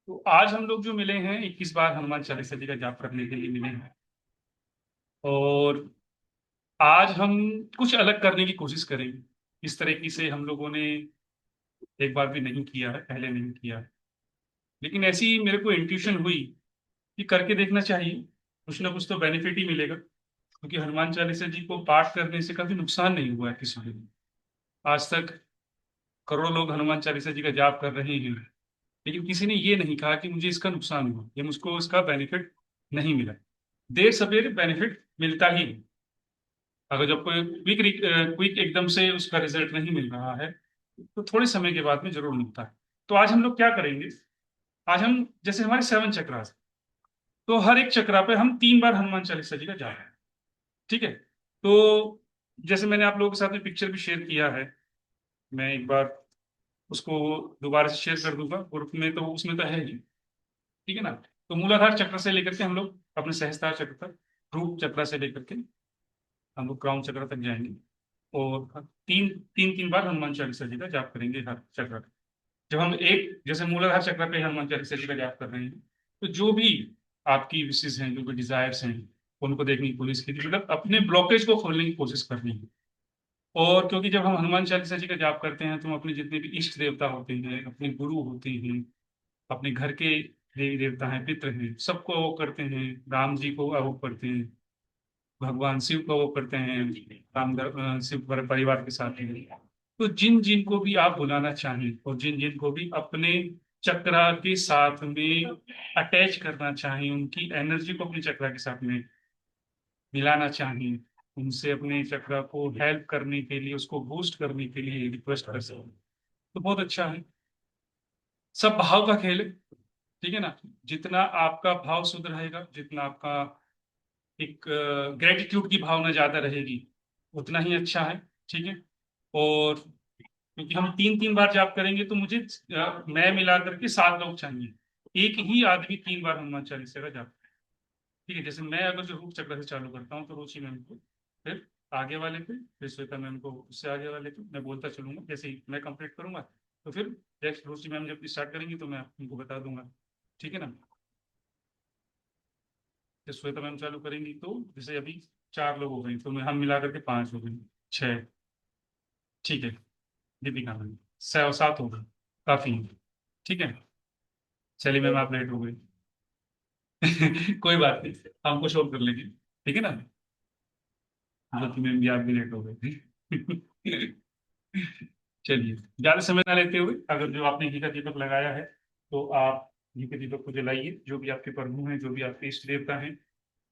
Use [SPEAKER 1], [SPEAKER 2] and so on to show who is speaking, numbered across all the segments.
[SPEAKER 1] तो आज हम लोग जो मिले हैं 21 बार हनुमान चालीसा जी का जाप करने के लिए मिले हैं। और आज हम कुछ अलग करने की कोशिश करेंगे। इस तरीके से हम लोगों ने एक बार भी नहीं किया है, पहले नहीं किया है। लेकिन ऐसी मेरे को इंट्यूशन हुई कि करके देखना चाहिए, कुछ ना कुछ तो बेनिफिट ही मिलेगा। क्योंकि हनुमान चालीसा जी को पाठ करने से कभी नुकसान नहीं हुआ है किसी को भी। आज तक करोड़ों लोग हनुमान चालीसा जी का जाप कर रहे हैं, लेकिन किसी ने ये नहीं कहा कि मुझे इसका नुकसान हुआ या मुझको इसका बेनिफिट नहीं मिला। देर सवेर बेनिफिट मिलता ही है। अगर जब कोई क्विक एकदम से उसका रिजल्ट नहीं मिल रहा है, तो थोड़े समय के बाद में जरूर मिलता है। तो आज हम लोग क्या करेंगे, आज हम जैसे हमारे 7 चक्रास, तो हर एक चक्रा पे हम 3 बार हनुमान चालीसा जी का जाप है। ठीक है। तो जैसे मैंने आप लोगों के साथ में पिक्चर भी शेयर किया है, मैं एक बार उसको दोबारा से शेयर कर दूंगा ग्रुप में, तो उसमें तो है ही। ठीक है ना। तो मूलाधार चक्र से लेकर के हम लोग अपने सहस्त्रार चक्र तक, रूप चक्र से लेकर के हम लोग क्राउन चक्र तक जाएंगे। और तीन तीन तीन बार हनुमान चालीसा जी का जाप करेंगे हर चक्र का। जब हम एक जैसे मूलाधार चक्र पे हनुमान चालीसा जी का जाप कर रहे हैं, तो जो भी आपकी विशेष हैं, जो भी डिजायर्स हैं, उनको देखने की कोशिश कीजिए, मतलब अपने ब्लॉकेज को खोलने की कोशिश करनी है। और क्योंकि जब हम हनुमान चालीसा जी का जाप करते हैं, तो हम अपने जितने भी इष्ट देवता होते हैं, अपने गुरु होते हैं, अपने घर के देवी देवता हैं, पितृ हैं, सबको वो करते हैं। राम जी को वो करते हैं, भगवान शिव को वो करते हैं, शिव परिवार के साथ हैं। तो जिन जिन को भी आप बुलाना चाहें और जिन जिन को भी अपने चक्रा के साथ में अटैच करना चाहें, उनकी एनर्जी को अपने चक्रा के साथ में मिलाना चाहें, उनसे अपने चक्रा को हेल्प करने के लिए, उसको बूस्ट करने के लिए रिक्वेस्ट कर सकते हैं, तो बहुत अच्छा है। सब भाव का खेल है। ठीक है ना। जितना आपका भाव शुद्ध रहेगा, जितना आपका एक ग्रेटिट्यूड की भावना ज्यादा रहेगी, उतना ही अच्छा है। ठीक है। और क्योंकि हम 3 3 बार जाप करेंगे, तो मुझे मैं मिला करके 7 लोग चाहिए। एक ही आदमी 3 बार हनुमान चालीसा का जाप करे। ठीक है। जैसे मैं अगर जो रूप चक्र से चालू करता हूँ, तो रुचि मैम को, फिर आगे वाले पे, फिर श्वेता मैम को, उससे आगे वाले पे मैं बोलता चलूंगा। जैसे ही मैं कंप्लीट करूंगा, तो फिर नेक्स्ट रुचि मैम जब स्टार्ट करेंगी, तो मैं उनको बता दूंगा। ठीक है ना। जब श्वेता मैम चालू करेंगी, तो जैसे अभी 4 लोग हो गए, तो मैं हम मिला करके 5 हो गए, 6। ठीक है। दीपिका मैम 7 हो गए, काफी है। ठीक है। चलिए मैम, आप लेट हो गए। कोई बात नहीं, हम कुछ और कर लेंगे। ठीक है ना। ज्योति मैम भी, आप भी लेट हो गए। चलिए, ज्यादा समय ना लेते हुए, अगर जो आपने घी का दीपक लगाया है, तो आप घी के दीपक को जलाइए। जो भी आपके प्रभु हैं, जो भी आपके इष्ट देवता हैं,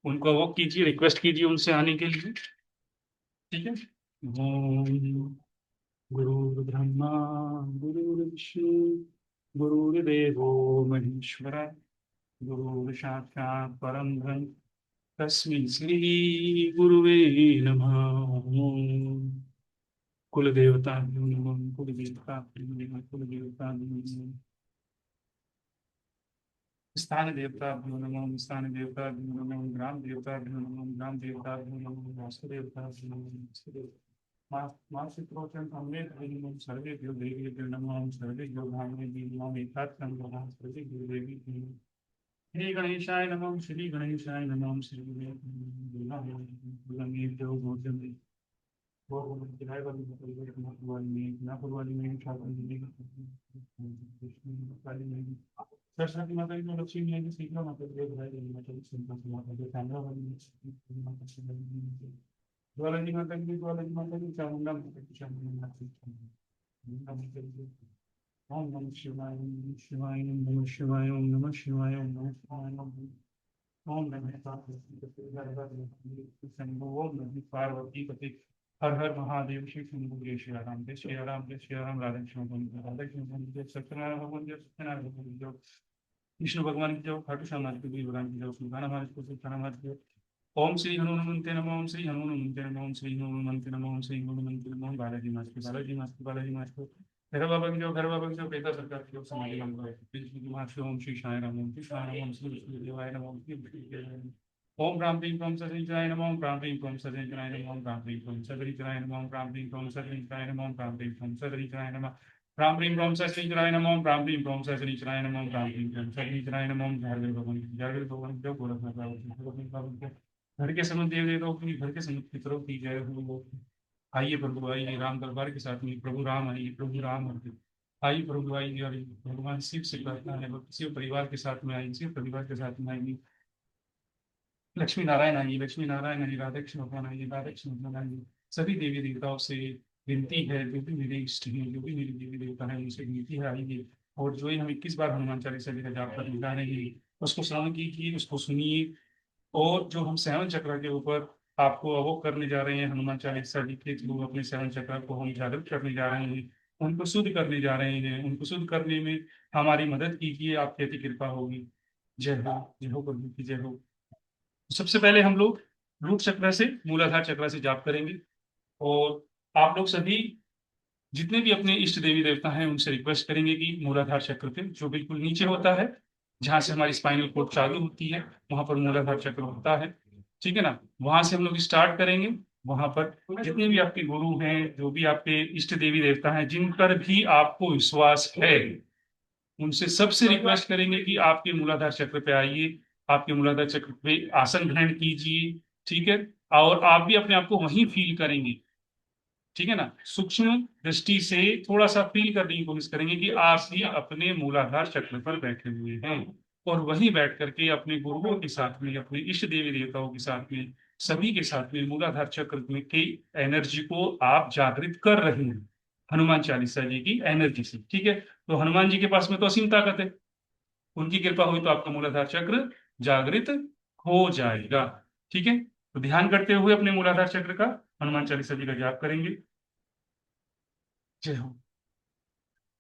[SPEAKER 1] उनको वो कीजिए, रिक्वेस्ट कीजिए उनसे आने के लिए। ठीक है। ओम गुरुर्ब्रह्मा गुरुर्विष्णु गुरुर्देवो महेश्वर, गुरु साक्षात् परम ब्रह्म, तस्मै श्री गुरुवे नमः। कुल देवता नमः, कुल देवता नमः, कुल देवता नमः, स्थान देवता नमः, स्थान देवता नमः, ग्राम देवता नमः, ग्राम देवता नमः, वास्तु देवता नमः, वास्तु देवता मासिक्रोचन अमृत नमः, सर्वेभ्यो देवेभ्यो नमः, सर्वेभ्यो ब्राह्मणेभ्यो नमः, एकात्मं नमः, सर्वेभ्यो देवेभ्यो नमः। श्री गणेशाय नमः, श्री गणेशाय नमः, श्री गणेशाय नमः। सरस्वती माता की जो लक्ष्मी जी की सीखना माता जी भाई हिमाचल संतोष माता जी कैमरा वाली ज्वाला जी माता की, ज्वाला जी माता की, चामुंडा माता की, चामुंडा माता की। ओम नमः शिवाय, ओम नमः शिवाय, ओम नमः शिवाय, ओम नमः शिवाय, ओम नमः शिवाय, ओम नमः शंभो, ओम नमः पार्वती पति। हर हर महादेव, श्री शंभु, जय श्री राम, जय श्री राम, जय श्री राम, राधे कृष्ण, राधे कृष्ण, जय सत्यनारायण भगवान, जय सत्यनारायण भगवान, जय विष्णु भगवान की, जय खाटू श्याम जी की, भगवान की, जय सुल्तान महाराज को, सुल्तान महाराज की। ओम श्री हनुमंते नमः, ओम श्री हनुमंते नमः, ओम श्री हनुमंते नमः, ओम श्री हनुमंते नमः। बालाजी मास की, बालाजी मास की, बालाजी मास को, घर बाबा की जो, घर बाबा की जो, बेटा सरकार की जो, समाधि मंगल विष्णु की मास, ओम श्री साई राम, ओम श्री साई राम, ओम श्री विष्णु देवाय नमः, ओम श्री विष्णु देवाय नमः। ओम राम ह्रीं क्लीं सदरिचराय नमः, ओम राम ह्रीं क्लीं सदरिचराय नमः, ओम राम ह्रीं क्लीं सदरिचराय नमः, ओम राम ह्रीं क्लीं सदरिचराय नमः, ओम राम ह्रीं क्लीं सदरिचराय नमः। राम ह्रीं ब्रह्म सहस्रीचराय नमो, राम ह्रीं ब्रह्म सहस्रीचराय नमो, राम ह्रीं ब्रह्म सहस्रीचराय नमो। झारखंड भगवान जब गोरखनाथ बाबा घर के समुद्र देव देवताओं की, घर के समुद्र पितरों की जय हो। आइए प्रभु आइए, राम दरबार के साथ में प्रभु राम आइए, प्रभु राम आइए। आइए प्रभु आइए, और भगवान शिव से प्रार्थना है, शिव परिवार के साथ में आइए, शिव परिवार के साथ में आइए। लक्ष्मी नारायण आइए, लक्ष्मी नारायण आइए, राधा कृष्ण भगवान आइए, राधा कृष्ण भगवान आइए। सभी देवी देवताओं से विनती है, जो भी मेरे इष्ट हैं, जो भी मेरे देवी देवता हैं, उनसे विनती है आइए। और जो ही हम 21 बार हनुमान चालीसा जी का जाप करने जा रहे हैं, उसको श्रवण कीजिए, उसको सुनिए। और जो हम सेवन चक्र के ऊपर आपको अवोक करने जा रहे हैं, हनुमान चालीसा जी के थ्रू अपने सेवन चक्र को हम जागृत करने जा रहे हैं, उनको शुद्ध करने जा रहे हैं, उनको शुद्ध करने में हमारी मदद कीजिए, आपकी अति कृपा होगी। जय हो, जय हो प्रभु की जय हो। सबसे पहले हम लोग रूट चक्र से, मूलाधार चक्र से जाप करेंगे। और आप लोग सभी जितने भी अपने इष्ट देवी देवता हैं, उनसे रिक्वेस्ट करेंगे कि मूलाधार चक्र पे, जो बिल्कुल नीचे होता है, जहां से हमारी स्पाइनल कोड चालू होती है, वहां पर मूलाधार चक्र होता है। ठीक है ना, वहां से हम लोग स्टार्ट करेंगे। वहां पर जितने भी आपके गुरु हैं, जो भी आपके इष्ट देवी देवता हैं, जिन पर भी आपको विश्वास है, उनसे सबसे रिक्वेस्ट करेंगे कि आपके मूलाधार चक्र पे आइए, आपके मूलाधार चक्र पे आसन ग्रहण कीजिए। ठीक है, और आप भी अपने आप को वहीं फील करेंगे। ठीक है ना, सूक्ष्म दृष्टि से थोड़ा सा फील करने की कोशिश करेंगे कि आप भी अपने मूलाधार चक्र पर बैठे हुए हैं, और वहीं बैठ करके अपने गुरुओं के साथ में, अपने इष्ट देवी देवताओं के साथ में, सभी के साथ में मूलाधार चक्र में की एनर्जी को आप जागृत कर रहे हैं, हनुमान चालीसा जी की एनर्जी से। ठीक है, तो हनुमान जी के पास में तो असीम ताकत है, उनकी कृपा हुई तो आपका मूलाधार चक्र जागृत हो जाएगा। ठीक है, तो ध्यान करते हुए अपने मूलाधार चक्र का हनुमान चालीसा जी का जाप करेंगे। जय हो।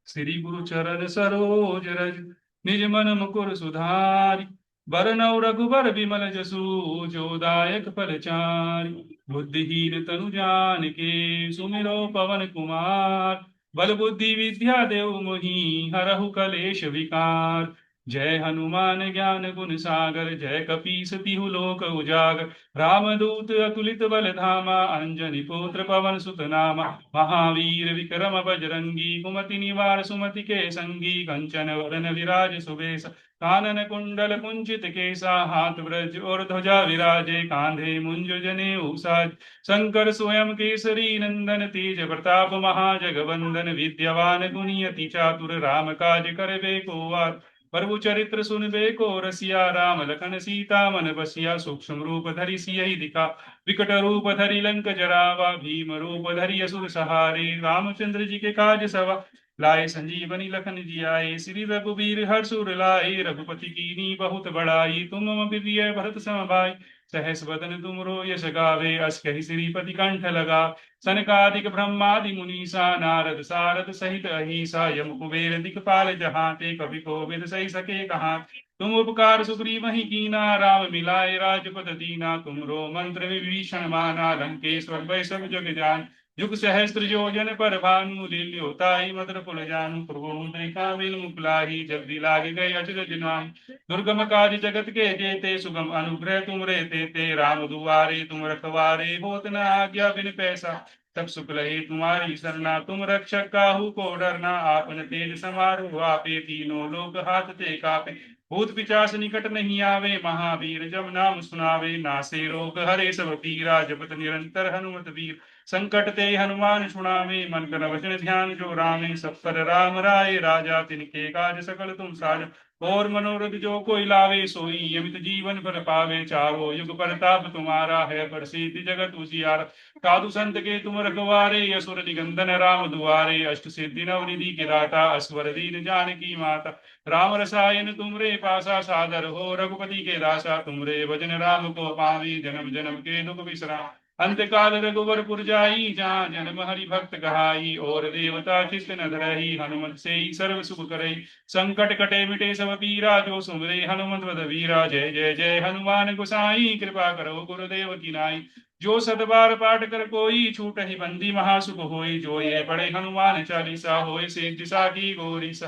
[SPEAKER 1] श्री गुरु चरण सरोज रज, निज मन मुकुर सुधारि। बरनउँ रघुबर विमल जसु, जो दायक फल चारि। बुद्धिहीन तनु जानिके, सुमिरो पवन कुमार। बल बुद्धि विद्या देहु मोहि, हरहु कलेश विकार। जय हनुमान ज्ञान गुण सागर, जय कपीस तिहु लोक उजागर। रामदूत अतुलित बल धामा, अंजनी पुत्र पवन सुत नामा। महावीर विक्रम बजरंगी, कुमति निवार सुमति के संगी। कंचन वरन विराज सुबेश, कानन कुंडल कुंचित केसा। हाथ ब्रज और ध्वजा विराजे, कांधे मुंज जनेऊ साज। शंकर स्वयं केसरी नंदन, तेज प्रताप महाजगवंदन। विद्यावान गुणी अति चातुर, राम काज करबे को आतुर। प्रभु चरित्र सुनबे को रसिया, राम लखन सीता मन बसिया। सूक्ष्म रूप धरि सियहि दिखा, विकट रूप धरि लंक जरावा। भीम रूप धरि असुर सहारे, रामचंद्र जी के काज सवा। लाए संजीवनी लखन जियाए, श्री रघुबीर हर्षुर लाए। रघुपति कीनी बहुत बड़ाई, तुम मम प्रिय भरत सम भाई। सहस बदन तुमरो यश गावे, अस कहि श्रीपति कंठ लगा। सनकादिक ब्रह्मादि मुनीसा, नारद सारद सहित अहिसा। यम कुबेर दिखपाल जहांते, कवि कोविद सही सके कहाँ। तुम उपकार सुग्रीव ही कीना, राम मिलाए राजपद दीना। तुमरो मंत्र विभीषण माना, लंकेश्वर भय सब जग जान। युग सहस्त्र योजन पर भानु, लील्योताहि मधुर फल जानू। प्रभु मुद्रिका मिल मुकुलाहि, जल्दी लागे गए अचरज नाम। दुर्गम काज जगत के जेते, सुगम अनुग्रह तुम रे तेते। राम दुआरे तुम रखवारे, होत न आज्ञा बिन पैसा। तब सुख लहे तुम्हारी सरना, तुम रक्षक काहू को डरना। आपन तेज समारो आपे, तीनों लोक हाथ ते कापे। भूत पिशाच निकट नहीं आवे, महावीर जब नाम सुनावे। नासे रोग हरे सब पीरा, जपत निरंतर हनुमत वीर। संकट ते हनुमान छुड़ावे, मन कर वचन ध्यान जो रामे। सब पर राम राय राजा, तिनके काज सकल तुम साजा। और मनोरथ जो कोई लावे, सोई अमित जीवन फल पावे। चारों युग प्रताप तुम्हारा है, प्रसिद्ध जगत उजियारा। साधु संत के तुम रखवारे, असुर निकंदन राम दुआरे। अष्ट सिद्धि नव निधि के दाता, असवर दीन जानकी माता। राम रसायन तुमरे पासा, सादर हो रघुपति के दासा। तुमरे भजन राम को पावी, जन्म जन्म के दुख विश्राम। अंत काल रघुवर पुर जाई, जहाँ जन्म हरि भक्त कहाई। और देवता चित्त न धरहि, हनुमत से ही सर्व सुख करई। संकट कटे मिटे सब पीरा, जो सुमरे हनुमत बद वीरा। जय जय जय हनुमान गोसाई, कृपा करो गुरुदेव की नाई। जो सत बार पाठ कर कोई, छूट ही बंदी महासुख होई। जो ये पढ़े हनुमान चालीसा, होय से दिशा की गोरी सा।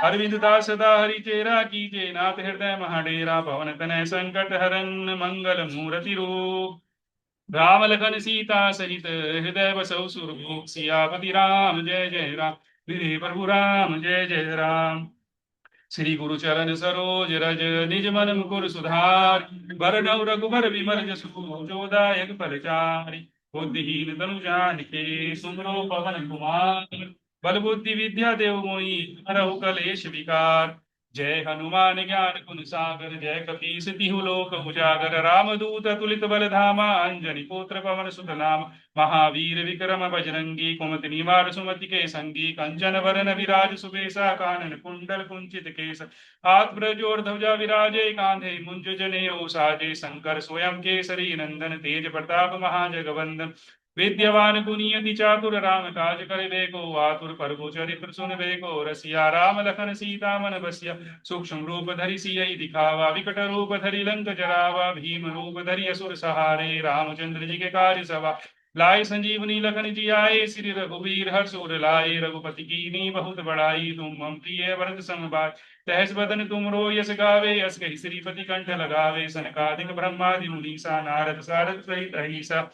[SPEAKER 1] अरविंद दास सदा हरि चेरा, कीजे नाथ हृदय महाडेरा। पवन तनय संकट हरन, मंगल मूर्ति रूप। राम लखन सीता सहित, हृदय बसौ सुरभूप। सियापति राम जय जय राम। मेरे प्रभु राम जय जय राम। श्री गुरु चरण सरोज रज निज मन मुकुर सुधार। बरनउँ रघुबर विमल जसु जो दायक फलचारि। बुद्धिहीन तनु जानिके सुमिरो पवन कुमार। बल बुद्धि विद्या देव मोहि हरहु कलेश विकार। जय हनुमान ज्ञान गुण सागर जय कपीस तिहु लोक उजागर। रामदूत अतुलित बल धामा अंजनी पुत्र पवन सुत नाम। महावीर विक्रम बजरंगी कुमति निवार सुमति के संगी। कंचन वरन विराज सुबेसा कानन कुंडल कुंचित केस। हाथ ब्रजोर ध्वजा विराजे कांधे मुंज जनेऊ साजे। शंकर स्वयं केसरी नंदन तेज प्रताप महाजगवंदन। विद्यवान गुणियति चातुर राम काज करिबे को आतुर प्रभु चरित्र सुनबे को रसिया। राम लखन सीता मन बसिया सूक्ष्म रूप धरि सियहि दिखावा। विकट रूप धरि लंक जरावा। भीम रूप धरि असुर सहारे। रामचंद्र जी के कार्य सवा लाए संजीवनी लखन जी आए। श्री रघुवीर हर्ष उर लाए। रघुपति कीनी बहुत बड़ाई तुम मम प्रिय भरत सम भाई। सहस बदन तुम रो यस गावे। यस कहि श्रीपति कंठ लगावे। सनकादिक ब्रह्मादि मुनीसा नारद सारद सहित अहिसा।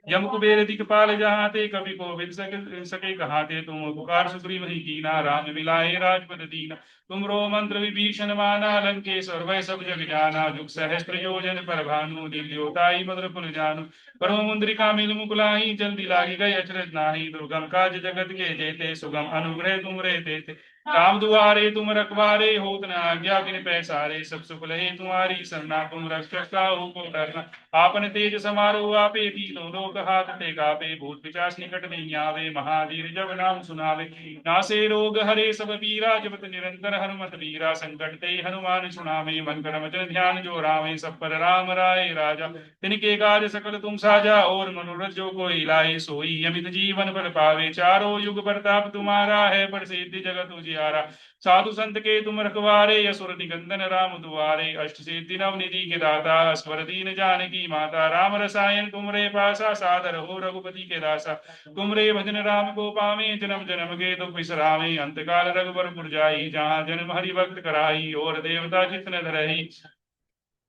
[SPEAKER 1] यम कुबेर दिखपाल जहाते कवि को विद सके कहाते। तुम उपकार सुग्रीव ही कीना राम मिलाए राजपद दीना। तुम रो मंत्र विभीषण माना लंकेश्वर वै सब जग जाना। जुग सहस्त्र योजन पर भानु दिव्योताई मधुर फुल जानु। करो मुद्रिका मिल मुकुलाई जल्दी लागी गई अचरज नाही। दुर्गम काज जगत के जेते सुगम अनुग्रह तुम रे देते। राम दुआरे तुम रखवारे होत न आज्ञा बिन पैसारे। सब सुख लहे तुम्हारी सरना तुम रक्षक काहू को डरना। आपन तेज समारो आपे तीनों लोक हाथ ते कापे। भूत पिशाच निकट नहीं आवे महावीर जब नाम सुनावे। नासे रोग हरे सब पीरा जपत निरंतर हनुमत वीरा। संकट ते हनुमान छुड़ावे मन क्रम वचन ध्यान जो रावे। सब पर राम राय राजा तिनके काज सकल तुम साजा। और मनोरथ जो कोई लाए सोई अमित जीवन फल पावे। चारों युग प्रताप तुम्हारा है प्रसिद्ध जगत उजियारा। साधु संत के तुम रखवारे असुर निकंदन राम दुआरे। अष्ट सिद्धि नव निधि के दाता स्वर दीन जानकी माता। राम रसायन तुमरे पासा सादर हो रघुपति के दासा। तुमरे भजन राम को पावे जन्म जन्म के दुख बिसरावे। अंत काल रघुबर पुर जाई जहाँ जन्म हरि भक्त कराई। और देवता चित्त धरहि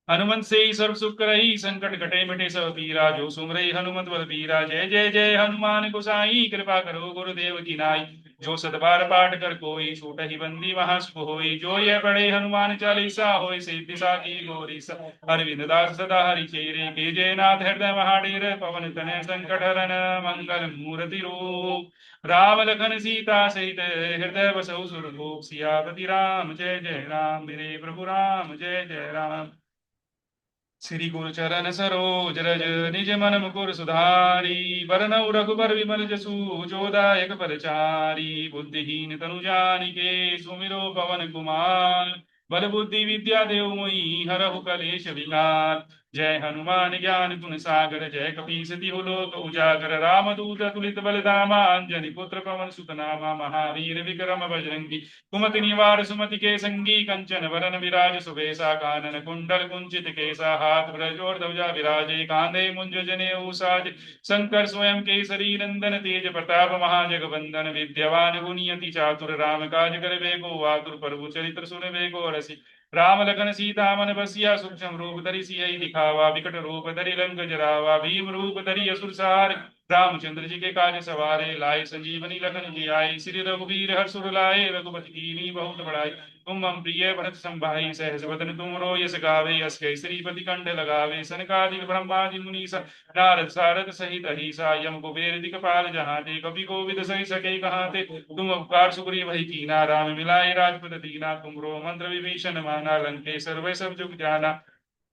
[SPEAKER 1] हनुमंत से ही सर्व सुख करही। संकट कटे मिटे सब पीरा जो सुमरे हनुमत बल पीरा। जय जय जय हनुमान गोसाई कृपा करो गुरुदेव की नाई। जो सतबार पाठ कर कोई छूट ही बंदी वहां सुख होई। जो ये पढ़े हनुमान चालीसा होय सिद्धि साखी गौरी सा। अरविंद दास सदा हरि चेरे के जय नाथ हृदय महाडेर। पवन तनय संकट हरन मंगल मूर्ति रूप। राम लखन सीता सहित हृदय बसहु सुरभूप। सियापति राम जय जय राम मेरे प्रभु राम जय जय राम। श्री गुरु चरण सरोज रज निज मन मुकुर सुधारी। बरनउँ रघुबर विमल जसु जो दायक फलचारि। बुद्धिहीन तनु जानिके सुमिरो पवन कुमार। बल बुद्धि विद्या देव मोहि हरहु कलेश विकार। जय हनुमान ज्ञान गुण सागर जय कपीस तिहु लोक उजागर। रामदूत अतुलित बल धामा अंजनी पुत्र पवन सुत नामा। महावीर विक्रम बजरंगी कुमति निवार सुमति के संगी। कंचन वरन विराज सुबेसा कानन कुंडल कुंचित केसा। हाथ ब्रजोर ध्वजा विराजे कांधे मुंज जनेऊ साज। शंकर स्वयं केसरी नंदन तेज प्रताप महाजगवंदन। विद्यवान गुणियति चातुर राम काज करबे को आतुर। प्रभु चरित्र सुनबे को रसि। राम लखन सीता मन बसिया सूक्ष्म रूप धरि सियहि दिखावा। विकट रूप धरि लंक जरावा। भीम रूप धरि असुर सहारे। रामचंद्र जी के काज सवारे लाए संजीवनी लखन जी आए। श्री रघुवीर हर्ष उर लाए रघुपति कीनी बहुत बड़ाई। तुम मम प्रिय भरत संभाई सहस बदन तुम रो यस गावे। यस कहि श्रीपति कंठ लगावे सनकादिक ब्रह्मादि मुनीसा। नारद सारद सहित अहिसा यम कुबेर दिखपाल जहाते। कवि कोविद सहि सके कहाते। तुम उपकार सुग्रीव ही कीना राम मिलाए राजपद दीना। तुम रो मंत्र विभीषण माना लंकेश्वर वै सब जुग जाना।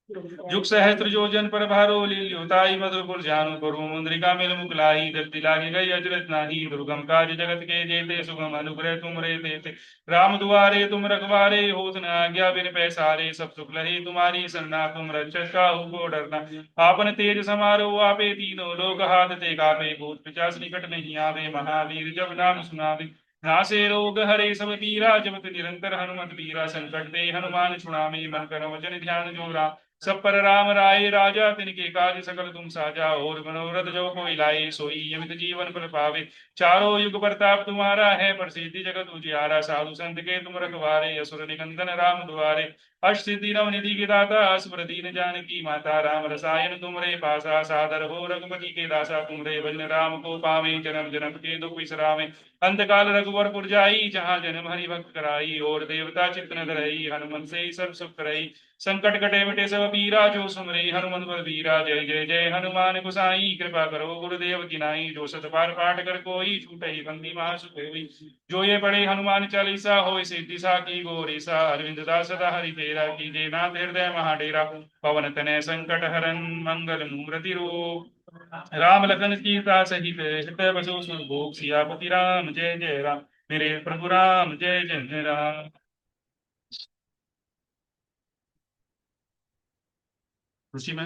[SPEAKER 1] जुग सहस्त्र योजन पर भारो लील्योताई मधुपुर जानु। करो मुद्रिका मिल मुखलाई जल्दी लागी गई अजरत नाही। दुर्गम काज जगत के जेते सुगम अनुग्रह तुम रे देते। राम दुआरे तुम रखवारे होत न आज्ञा बिन पैसारे। सब सुख लहे तुम्हारी सरना तुम रक्षक काहू को डरना। आपन तेज समारो आपे तीनों लोक हाथ ते कापे। भूत पिशाच निकट नहीं आवे महावीर जब नाम सुनावे। नासे रोग हरे सब पीरा जपत निरंतर हनुमत वीरा। संकट ते हनुमान छुड़ावे मन क्रम वचन ध्यान जो राम। सब पर राम राय राजा तिनके काज सकल तुम साजा। और मनोरथ जो कोई लाए सोई अमित जीवन फल पावे। चारों युग प्रताप तुम्हारा है प्रसिद्धि जगत उजियारा। साधु संत के तुम रखवारे असुर निकंदन राम दुआरे। अष्ट सिद्धि नव निधि के दाता असुर दीन जानकी माता। राम रसायन तुमरे पासा सादर हो रघुपति के दासा। तुमरे भजन राम को पावे जन्म जन्म के दुख बिसरावे। अंतकाल रघुवर जाई, जहाँ जन्म हरि भक्त कराई, और देवता चित्त न धरई, हनुमन से ही सब सुख करई। संकट कटे मिटे सब पीरा, जो सुमरई हनुमंत बलबीरा। जय जय जय हनुमान गोसाई, कृपा करो गुरुदेव की नाई। जो सत बार पाठ कर कोई, छूटहि बंदी महासुख होई। जो ये पढ़े हनुमान चालीसा, होय सिद्धि साखी गौरीसा। अरविंद दास सदा हरि फेरा, कीजे नाथ हृदय महाडेरा। पवन तनय संकट हरन, मंगल मूर्ति रूप। राम लखन सीता सहित हृदय बसो सुरभूप। सियापति राम जय जय राम, मेरे प्रभु राम जय जय राम। रुचि में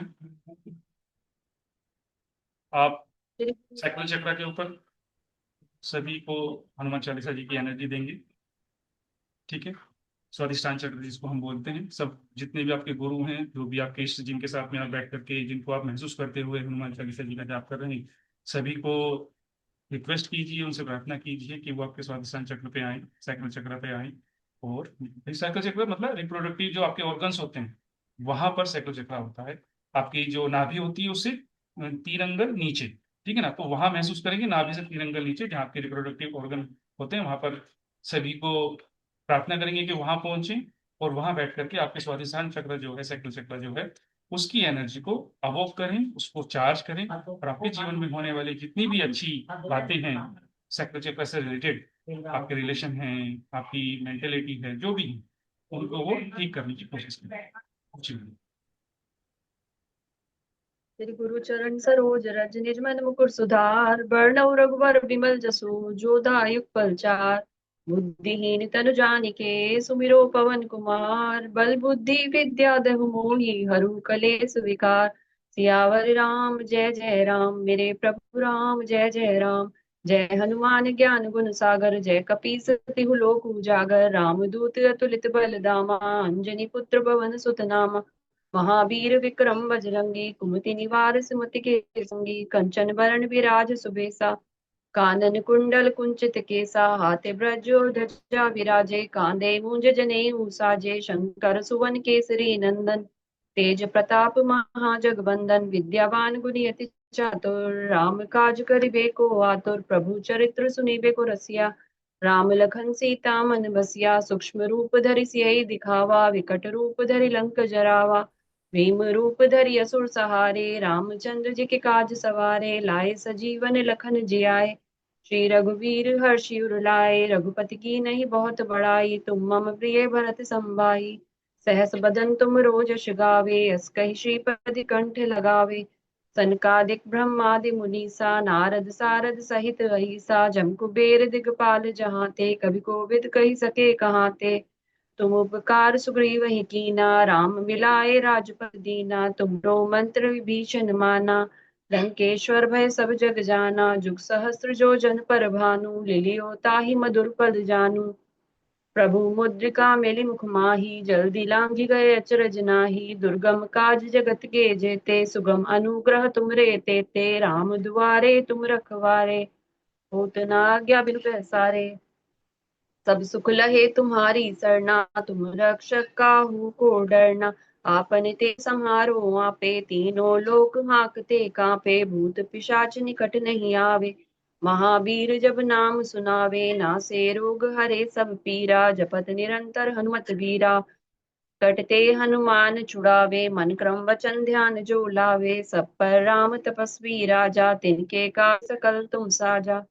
[SPEAKER 1] आप साइकिल चक्र के ऊपर सभी को हनुमान चालीसा जी की एनर्जी देंगे। ठीक है। स्वाधिष्ठान चक्र जिसको हम बोलते हैं, सब जितने भी आपके गुरु हैं, जो भी आपके इष्ट, जिनके साथ में आप बैठ करके, जिनको आप महसूस करते हुए हनुमान चालीसा जी का जाप कर रहे हैं, सभी को रिक्वेस्ट कीजिए, उनसे प्रार्थना कीजिए कि वो आपके स्वादिष्टान चक्र पे आए, साइकिल चक्र पे आए। और साइकिल चक्र मतलब रिप्रोडक्टिव जो आपके ऑर्गन्स होते हैं, वहां पर साइकिल चक्र होता है। आपकी जो नाभि होती है उससे 3 अंगल नीचे, ठीक है ना, तो वहां महसूस करेंगे नाभि से 3 अंगल नीचे जहाँ आपके रिप्रोडक्टिव ऑर्गन होते हैं, वहां पर सभी को प्रार्थना करेंगे कि वहां पहुंचे। और वहां बैठ करके आपके स्वादिष्टान चक्र जो है, साइकिल चक्र जो है, उसकी एनर्जी को अवोक करें, उसको चार्ज करें, और आपके जीवन में होने वाली जितनी भी अच्छी बातें हैं सेक्टर चक्र से रिलेटेड, आपके रिलेशन है, आपकी मेंटेलिटी है, जो भी है, उनको वो ठीक करने की कोशिश करें। जी।
[SPEAKER 2] श्री गुरु चरण सरोज रज निज मन मुकुर सुधार। बरनउँ रघुवर विमल जसु, जो दायक फलचार। बुद्धिहीन तनु जानिके, सुमिरो पवन कुमार। बल बुद्धि विद्या देहु मोहि, हरहु कलेस विकार। सियावर राम जय जय राम, मेरे प्रभु राम जय जय राम। जय हनुमान ज्ञान गुण सागर, जय कपीस तिहु लोक उजागर। राम दूत अतुलित बल धामा, अंजनी पुत्र पवन सुत नामा। महावीर विक्रम बजरंगी, कुमति निवार सुमति के संगी। कंचन बरन विराज सुबेसा, कानन कुंडल कुंचित केसा। हाथे ब्रजो ध्वजा विराजे, कांधे मूंज जनेऊ साजे। शंकर सुवन केसरी नंदन, तेज प्रताप महाजगबंदन। विद्यावान गुणी अति चातुर, राम काज करिबे को आतुर। प्रभु चरित्र सुनिबे को रसिया, राम लखन सीता मन बसिया। सूक्ष्म रूप धरि सियहि दिखावा, विकट रूप धरि लंक जरावा। भीम रूप धरि असुर सहारे, रामचंद्र जी के काज सवारे। लाए सजीवन लखन जियाए, श्री रघुवीर हर्षि उर लाए। रघुपति की नहीं बहुत बड़ाई, तुम मम प्रिय भरत संभाई। सहस बदन तुम रोज यश गावे, अस कहि श्रीपति कंठ लगावे। सनकादिक ब्रह्मादि मुनीसा, नारद सारद सहित अहिसा। जम कुबेर दिगपाल जहाँ ते, कवि कोविद कहि सके कहाँ ते। तुम उपकार सुग्रीव ही कीना, राम मिलाए राजपद दीना। तुमरो मंत्र विभीषण माना, लंकेश्वर भय सब जग जाना। जुग सहस्त्र जो जन पर भानु, लिलियो ताहि मधुर पद जानु। प्रभु मुद्रिका मेलि मुख माहि, जल्दी लांघि गए अचरज नाहि। दुर्गम काज जगत के जेते, सुगम अनुग्रह तुमरे तेते। राम दुआरे तुम रखवारे, होत न आज्ञा बिनु पैसारे। सब सुख लहे तुम्हारी सरना, तुम रक्षक काहू को डरना। आपन ते संहारो आपे, तीनों लोक हांकते कांपे। भूत पिशाच निकट नहीं आवे, महावीर जब नाम सुनावे। नासे रोग हरे सब पीरा, जपत निरंतर हनुमत बीरा। कटते हनुमान छुड़ावे, मन क्रम वचन ध्यान जो लावे। सब पर राम तपस्वी राजा, तिनके का सकल तुम साजा।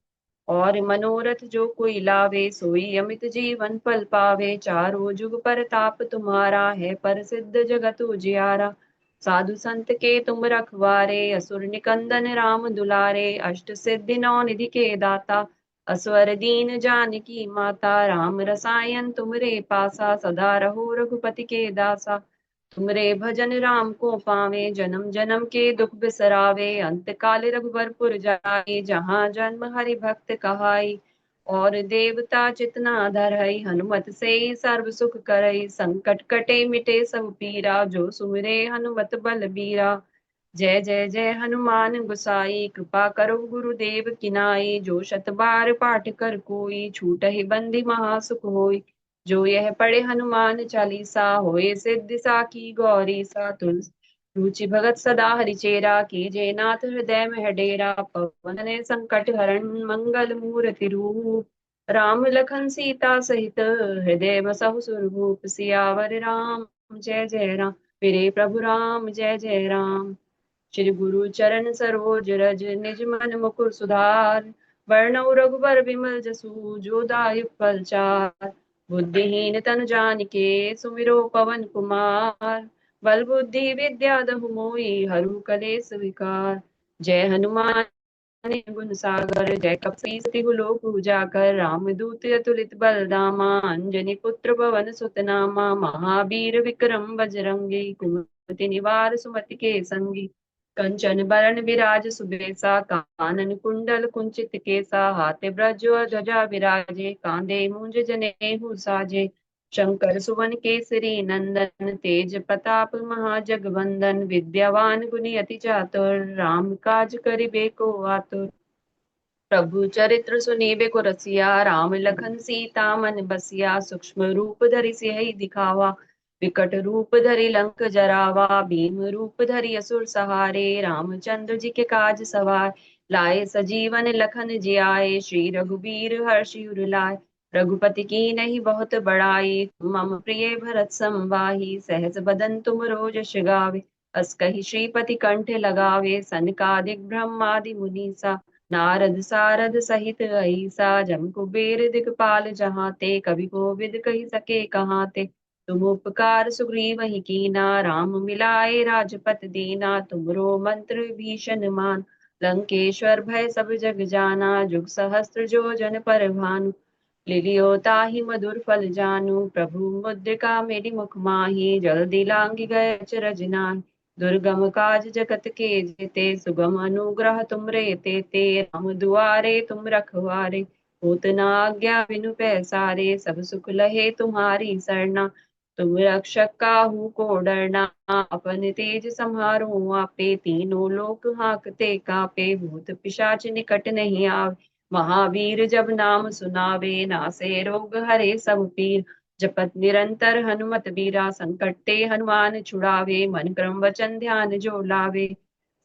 [SPEAKER 2] और मनोरथ जो कोई लावे, सोई अमित जीवन फल पावे। चारों जुग परताप तुम्हारा, है प्रसिद्ध जगत उजियारा। साधु संत के तुम रखवारे, असुर निकंदन राम दुलारे। अष्ट सिद्धि नौ निधि के दाता, असवर दीन जानकी माता। राम रसायन तुमरे पासा, सदा रहो रघुपति के दासा। तुमरे भजन राम को पावे, जन्म जन्म के दुख बिसरावे। अंत काल रघुबरपुर जाए, जहाँ जन्म हरि भक्त कहाई। और देवता चितना धरई, हनुमत से सर्व सुख करई। संकट कटे मिटे सब पीरा, जो सुमिरे हनुमत बल बीरा। जय जय जय हनुमान गुसाई, कृपा करो गुरुदेव की नाई। जो शत बार पाठ कर कोई, छूटहि बंदी महासुख होई। जो यह पढ़े हनुमान चालीसा, होए सिद्धि साखी गौरी सा। तुलसी रुचि भगत सदा हरिचेरा, कीजे नाथ हृदय में डेरा। पवन संकट हरण मंगल मूर्ति रूप, राम लखन सीता सहित हृदय बसहु सुरभूप सियावर राम जय जय राम। मेरे प्रभु राम जय जय राम। श्री गुरु चरण सरोज रज निज मन मुकुर सुधार। बरनउँ रघुबर विमल जसु जो दायक फलचार। बुद्धिहीन तनु जानिके सुमिरो पवन कुमार। बल बुद्धि विद्या दहु मोहि हरहु कलेस विकार। जय हनुमान गुण सागर जय कपीस तिहु लोक उजागर। रामदूत अतुलित बल धामा अंजनी पुत्र पवन सुत नामा। महावीर विक्रम बजरंगी कुमति निवार सुमति के संगी। कंचन बरन विराज सुबेसा कानन कुंडल कुंचित केसा। हाथे ब्रज ध्वजा विराजे कांधे मूंज जनेऊ साजे। शंकर सुवन केसरी नंदन तेज प्रताप महाजगवंदन। विद्यावान गुणी अति चातुर राम काज करिबे को आतुर। प्रभु चरित्र सुनीबे को रसिया राम लखन सीता मन बसिया। सूक्ष्म रूप धरि सियहि दिखावा विकट रूप धरि लंक जरावा। भीम रूप धरि असुर सहारे रामचंद्र जी के काज सवार। लाए सजीवन लखन जियाए श्री रघुबीर हर्षि उर लाए। रघुपति की नहीं बहुत बड़ाई मम प्रिय भरत संवाही। सहस बदन तुम रोज गावे अस कहि श्रीपति कंठ लगावे। सनकादिक ब्रह्मादि मुनीसा नारद सारद सहित ऐसा। जम कुबेर दिगपाल जहाँ ते कवि कोविद कही सके कहाँ ते। तुम उपकार सुग्रीव ही कीना राम मिलाए राजपत दीना। तुमरो मंत्र भीषण मान लंकेश्वर भय सब जग जाना। जुग सहस्त्र जो जन पर भानु लिलियो ताहि मधुर फल जानू। प्रभु मुद्रिका मेरी मुख माही जल्दी लांगी गए अचरज नाहि। दुर्गम काज जगत के जेते सुगम अनुग्रह तुम रे तेते। राम दुआरे तुम रखवारे होत न आज्ञा बिनु पैसारे। सब सुख लहे तुम्हारी सरना तुम रक्षक काहू को डरना। अपन तेज सम्हारो आपे तीनों लोक हांकते कापे। भूत पिशाच निकट नहीं आवे महावीर जब नाम सुनावे। नासे रोग हरे सब पीर जपत निरंतर हनुमत बीरा। संकट ते हनुमान छुड़ावे मन क्रम वचन ध्यान जो लावे।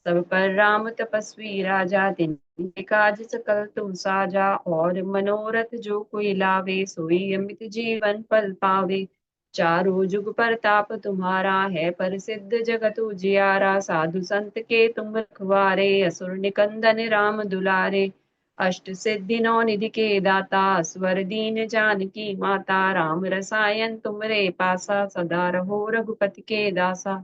[SPEAKER 2] सब पर राम तपस्वी राजा तिनके काज सकल तुम साजा। और मनोरथ जो कोई लावे सोई अमित जीवन फल पावे। चारों जुग परताप तुम्हारा है प्रसिद्ध जगत उजियारा। साधु संत के तुम रखवारे असुर निकंदन राम दुलारे। अष्ट सिद्धि नौ निधि के दाता स्वर दीन जानकी माता। राम रसायन तुमरे पासा सदा रहो रघुपति के दासा।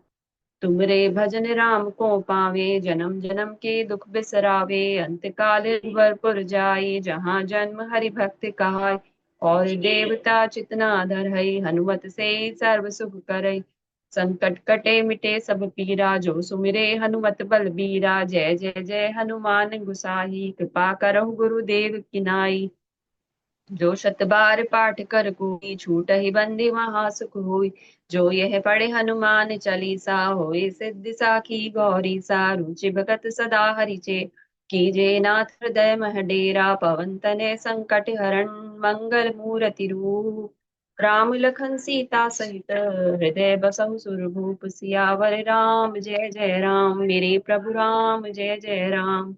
[SPEAKER 2] तुमरे भजन राम को पावे जन्म जन्म के दुख बिसरावे। अंत काल रघुबरपुर जाई जहाँ जन्म हरि भक्त कहाई। और देवता चितना धरई हनुमत से सर्व सुख करई। संकट कटे मिटे सब पीरा जो सुमिरे हनुमत बलबीरा। जय जय जय हनुमान गुसाई कृपा करहु गुरुदेव की नाई। जो शत बार पाठ कर कोई छूटहि बंदी महासुख होई। जो यह पढ़े हनुमान चालीसा होए सिद्धि साखी गौरी सा। रुचि भगत सदा हरिचे कीजे नाथ हृदय मह डेरा। पवन तनय संकट हरण मंगल मूरति रूप। राम लखन सीता सहित हृदय बसहु सुरभूप सियावर राम जय जय राम। मेरे प्रभु राम जय जय राम।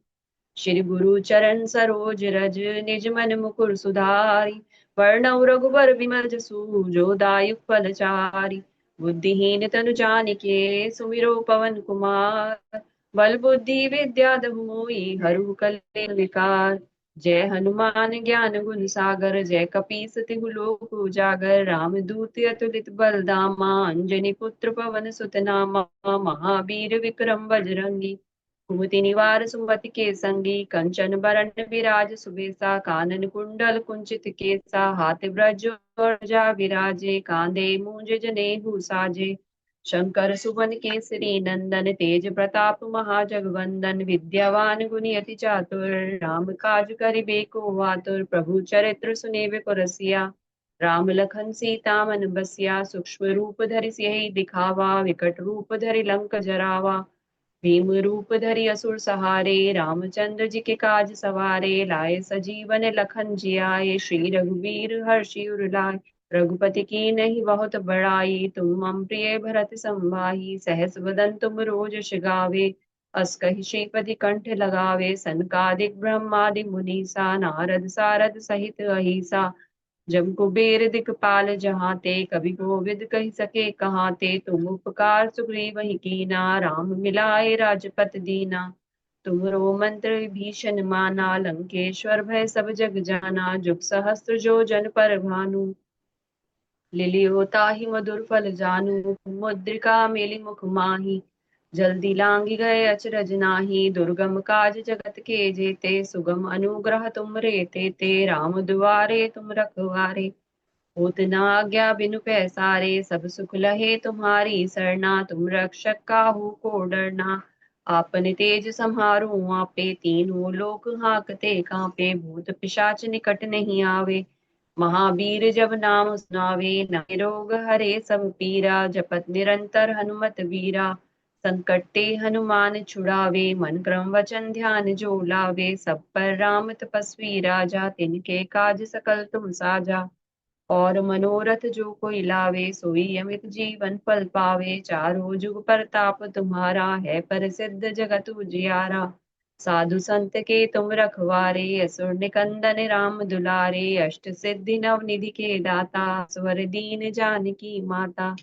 [SPEAKER 2] श्री गुरु चरण सरोज रज निज मन मुकुर सुधारि। वर्णौ रघुबर विमल जसु जो दायक फलचारि। बुद्धिहीन तनु जानिके सुमिरो पवन कुमार। बल बुद्धि विद्या दहु मोहि हरहु कलेस विकार। जय हनुमान ज्ञान गुण सागर जय कपीस तिहु लोक उजागर। राम दूत अतुलित बल धामा अंजनी पुत्र पवन सुत नामा। महावीर विक्रम बजरंगी कुमति निवार सुमति के संगी। कंचन बरन विराज सुबेसा कानन कुंडल कुंचित केसा। हाथ ब्रज ध्वजा विराजे कांधे मूंज जनेऊ साजे। शंकर सुवन केसरी नंदन तेज प्रताप महाजगवंदन। विद्यावान गुणी अति चातुर राम काज करिबे को आतुर। प्रभु चरित्र सुनीबे को रसिया राम लखन सीता मन बसिया। सूक्ष्म रूप धरि सियहि दिखावा विकट रूप धरि लंक जरावा। भीम रूप धरि असुर सहारे रामचंद्र जी के काज सवारे। लाए सजीवन लखन जियाए श्री रघुवीर हर्षि उर लाए। रघुपति की नहीं बहुत बड़ाई तुम मम प्रिय भरत संवाही। सहस वदन तुम रोज गावे अस कहि श्रीपति कंठ लगावे, सनकादिक ब्रह्मादि मुनीसा, नारद सारद सहित अहिसा। जम कुबेर दिखपाल जहाँ ते, कवि कोविद कहि सके कहाँ ते। तुम उपकार सुग्रीव ही कीना, राम मिलाए राजपत दीना। तुमरो मंत्र विभीषण माना, लंकेश्वर भय सब जग जाना। जुग सहस्त्र जो जन पर भानु, लिलियो ताहि मधुर फल जानू। मुद्रिका मेलि मुख माहि, जल्दी लांगी गए अचरज नाही। दुर्गम काज जगत के जेते, सुगम अनुग्रह तुम रे ते राम दुआरे तुम रखवारे। होत न आज्ञा बिनु पैसारे, सब सुख लहे तुम्हारी सरना। तुम रक्षक काहू को डरना, आपन तेज सम्हारो आपे। तीनों लोक हांकते कांपे, भूत पिशाच निकट नहीं आवे। महावीर जब नाम सुनावे, नाहि रोग हरे सब पीरा। जपत निरंतर हनुमत वीरा, संकट ते हनुमान छुड़ावे। मन क्रम वचन ध्यान जो लावे, सब पर राम तपस्वी राजा। तिनके काज सकल तुम साजा, और मनोरथ जो कोई लावे। सोई अमित जीवन फल पावे, चारों जुग परताप तुम्हारा। है प्रसिद्ध जगत उजियारा, साधु संत के तुम रखवारे। असुर निकंदन राम दुलारे, अष्ट सिद्धि नव निधि के दाता। स्वर दीन जानकी माता,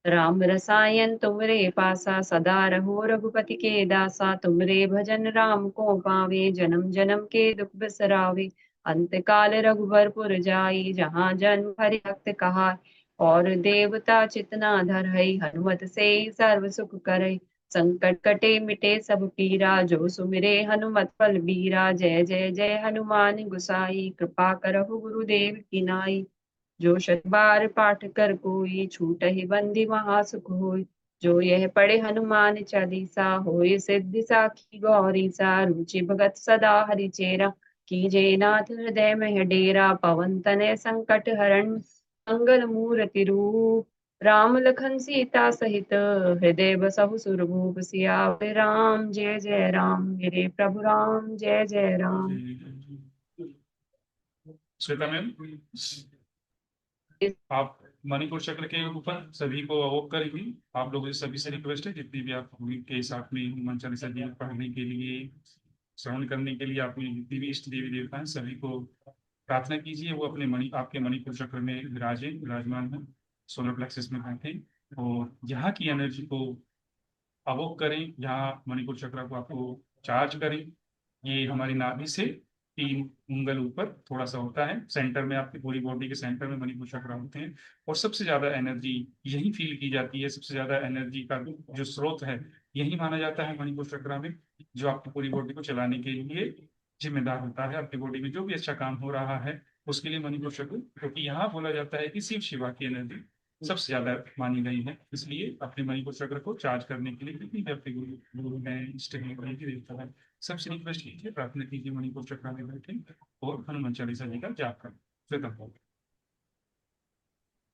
[SPEAKER 2] राम रसायन तुमरे पासा। सदा रहो रघुपति के दासा, तुमरे भजन राम को पावे। जन्म जन्म के दुख बिसरावे, अंत काल रघुबरपुर जाई। जहाँ जन्म हरि भक्त कहा, और देवता चितना धरई। हनुमत से सर्व सुख करई, संकट कटे मिटे सब पीरा। जो सुमिरे हनुमत फल बीरा, जय जय जय हनुमान गुसाई। कृपा करहु गुरुदेव की नाई, जो शत बार पाठ कर कोई। छूटहि बंदी महासुख होय, जो यह पढ़े हनुमान चालीसा। होय सिद्धि साखी गौरी सा, रुचि भगत सदा हरि चेरा। कीजे नाथ हृदय मह डेरा, पवन तनय संकट हरण। मंगल मूर्ति रूप, राम लखन सीता सहित। हृदय बसहु सुरभूप, सियावर राम जय जय राम। मेरे प्रभु राम जय जय राम।
[SPEAKER 1] श्वेता मैम, आप मणिपुर चक्र के ऊपर सभी को अवोक करेंगी। आप लोगों से सभी से रिक्वेस्ट है, जितनी भी आप के साथ में हनुमान चालीसा जी पढ़ने के लिए, श्रवण करने के लिए, आपने जितनी भी इष्ट देवी देवता हैं सभी को प्रार्थना कीजिए वो अपने मणि आपके मणिपुर चक्र में विराजमान है, सोलर प्लेक्सस में बैठे और यहाँ की एनर्जी को अवोक करें। यहाँ मणिपुर चक्र को आपको चार्ज करें। ये हमारी नाभि से 3 उंगल ऊपर थोड़ा सा होता है, सेंटर में आपकी पूरी बॉडी के सेंटर में मणिपुर चक्र होते हैं और सबसे ज्यादा एनर्जी यही फील की जाती है। सबसे ज्यादा एनर्जी का जो स्रोत है यही माना जाता है मणिपुर चक्र में, जो आपकी पूरी बॉडी को चलाने के लिए जिम्मेदार होता है। आपकी बॉडी में जो भी अच्छा काम हो रहा है उसके लिए मणिपुर चक्र, क्योंकि यहाँ बोला जाता है कि शिव शिवा की एनर्जी सबसे ज्यादा मानी गई है, इसलिए अपने मणिपुर चक्र को चार्ज करने के लिए जितनी भी आपके गुरु गुरु हैं, इष्ट हैं, कोई भी देवता है, सबसे रिक्वेस्ट कीजिए, प्रार्थना कीजिए, मणिपुर चक्र में बैठे और हनुमान चालीसा जी का जाप करें। श्वेता।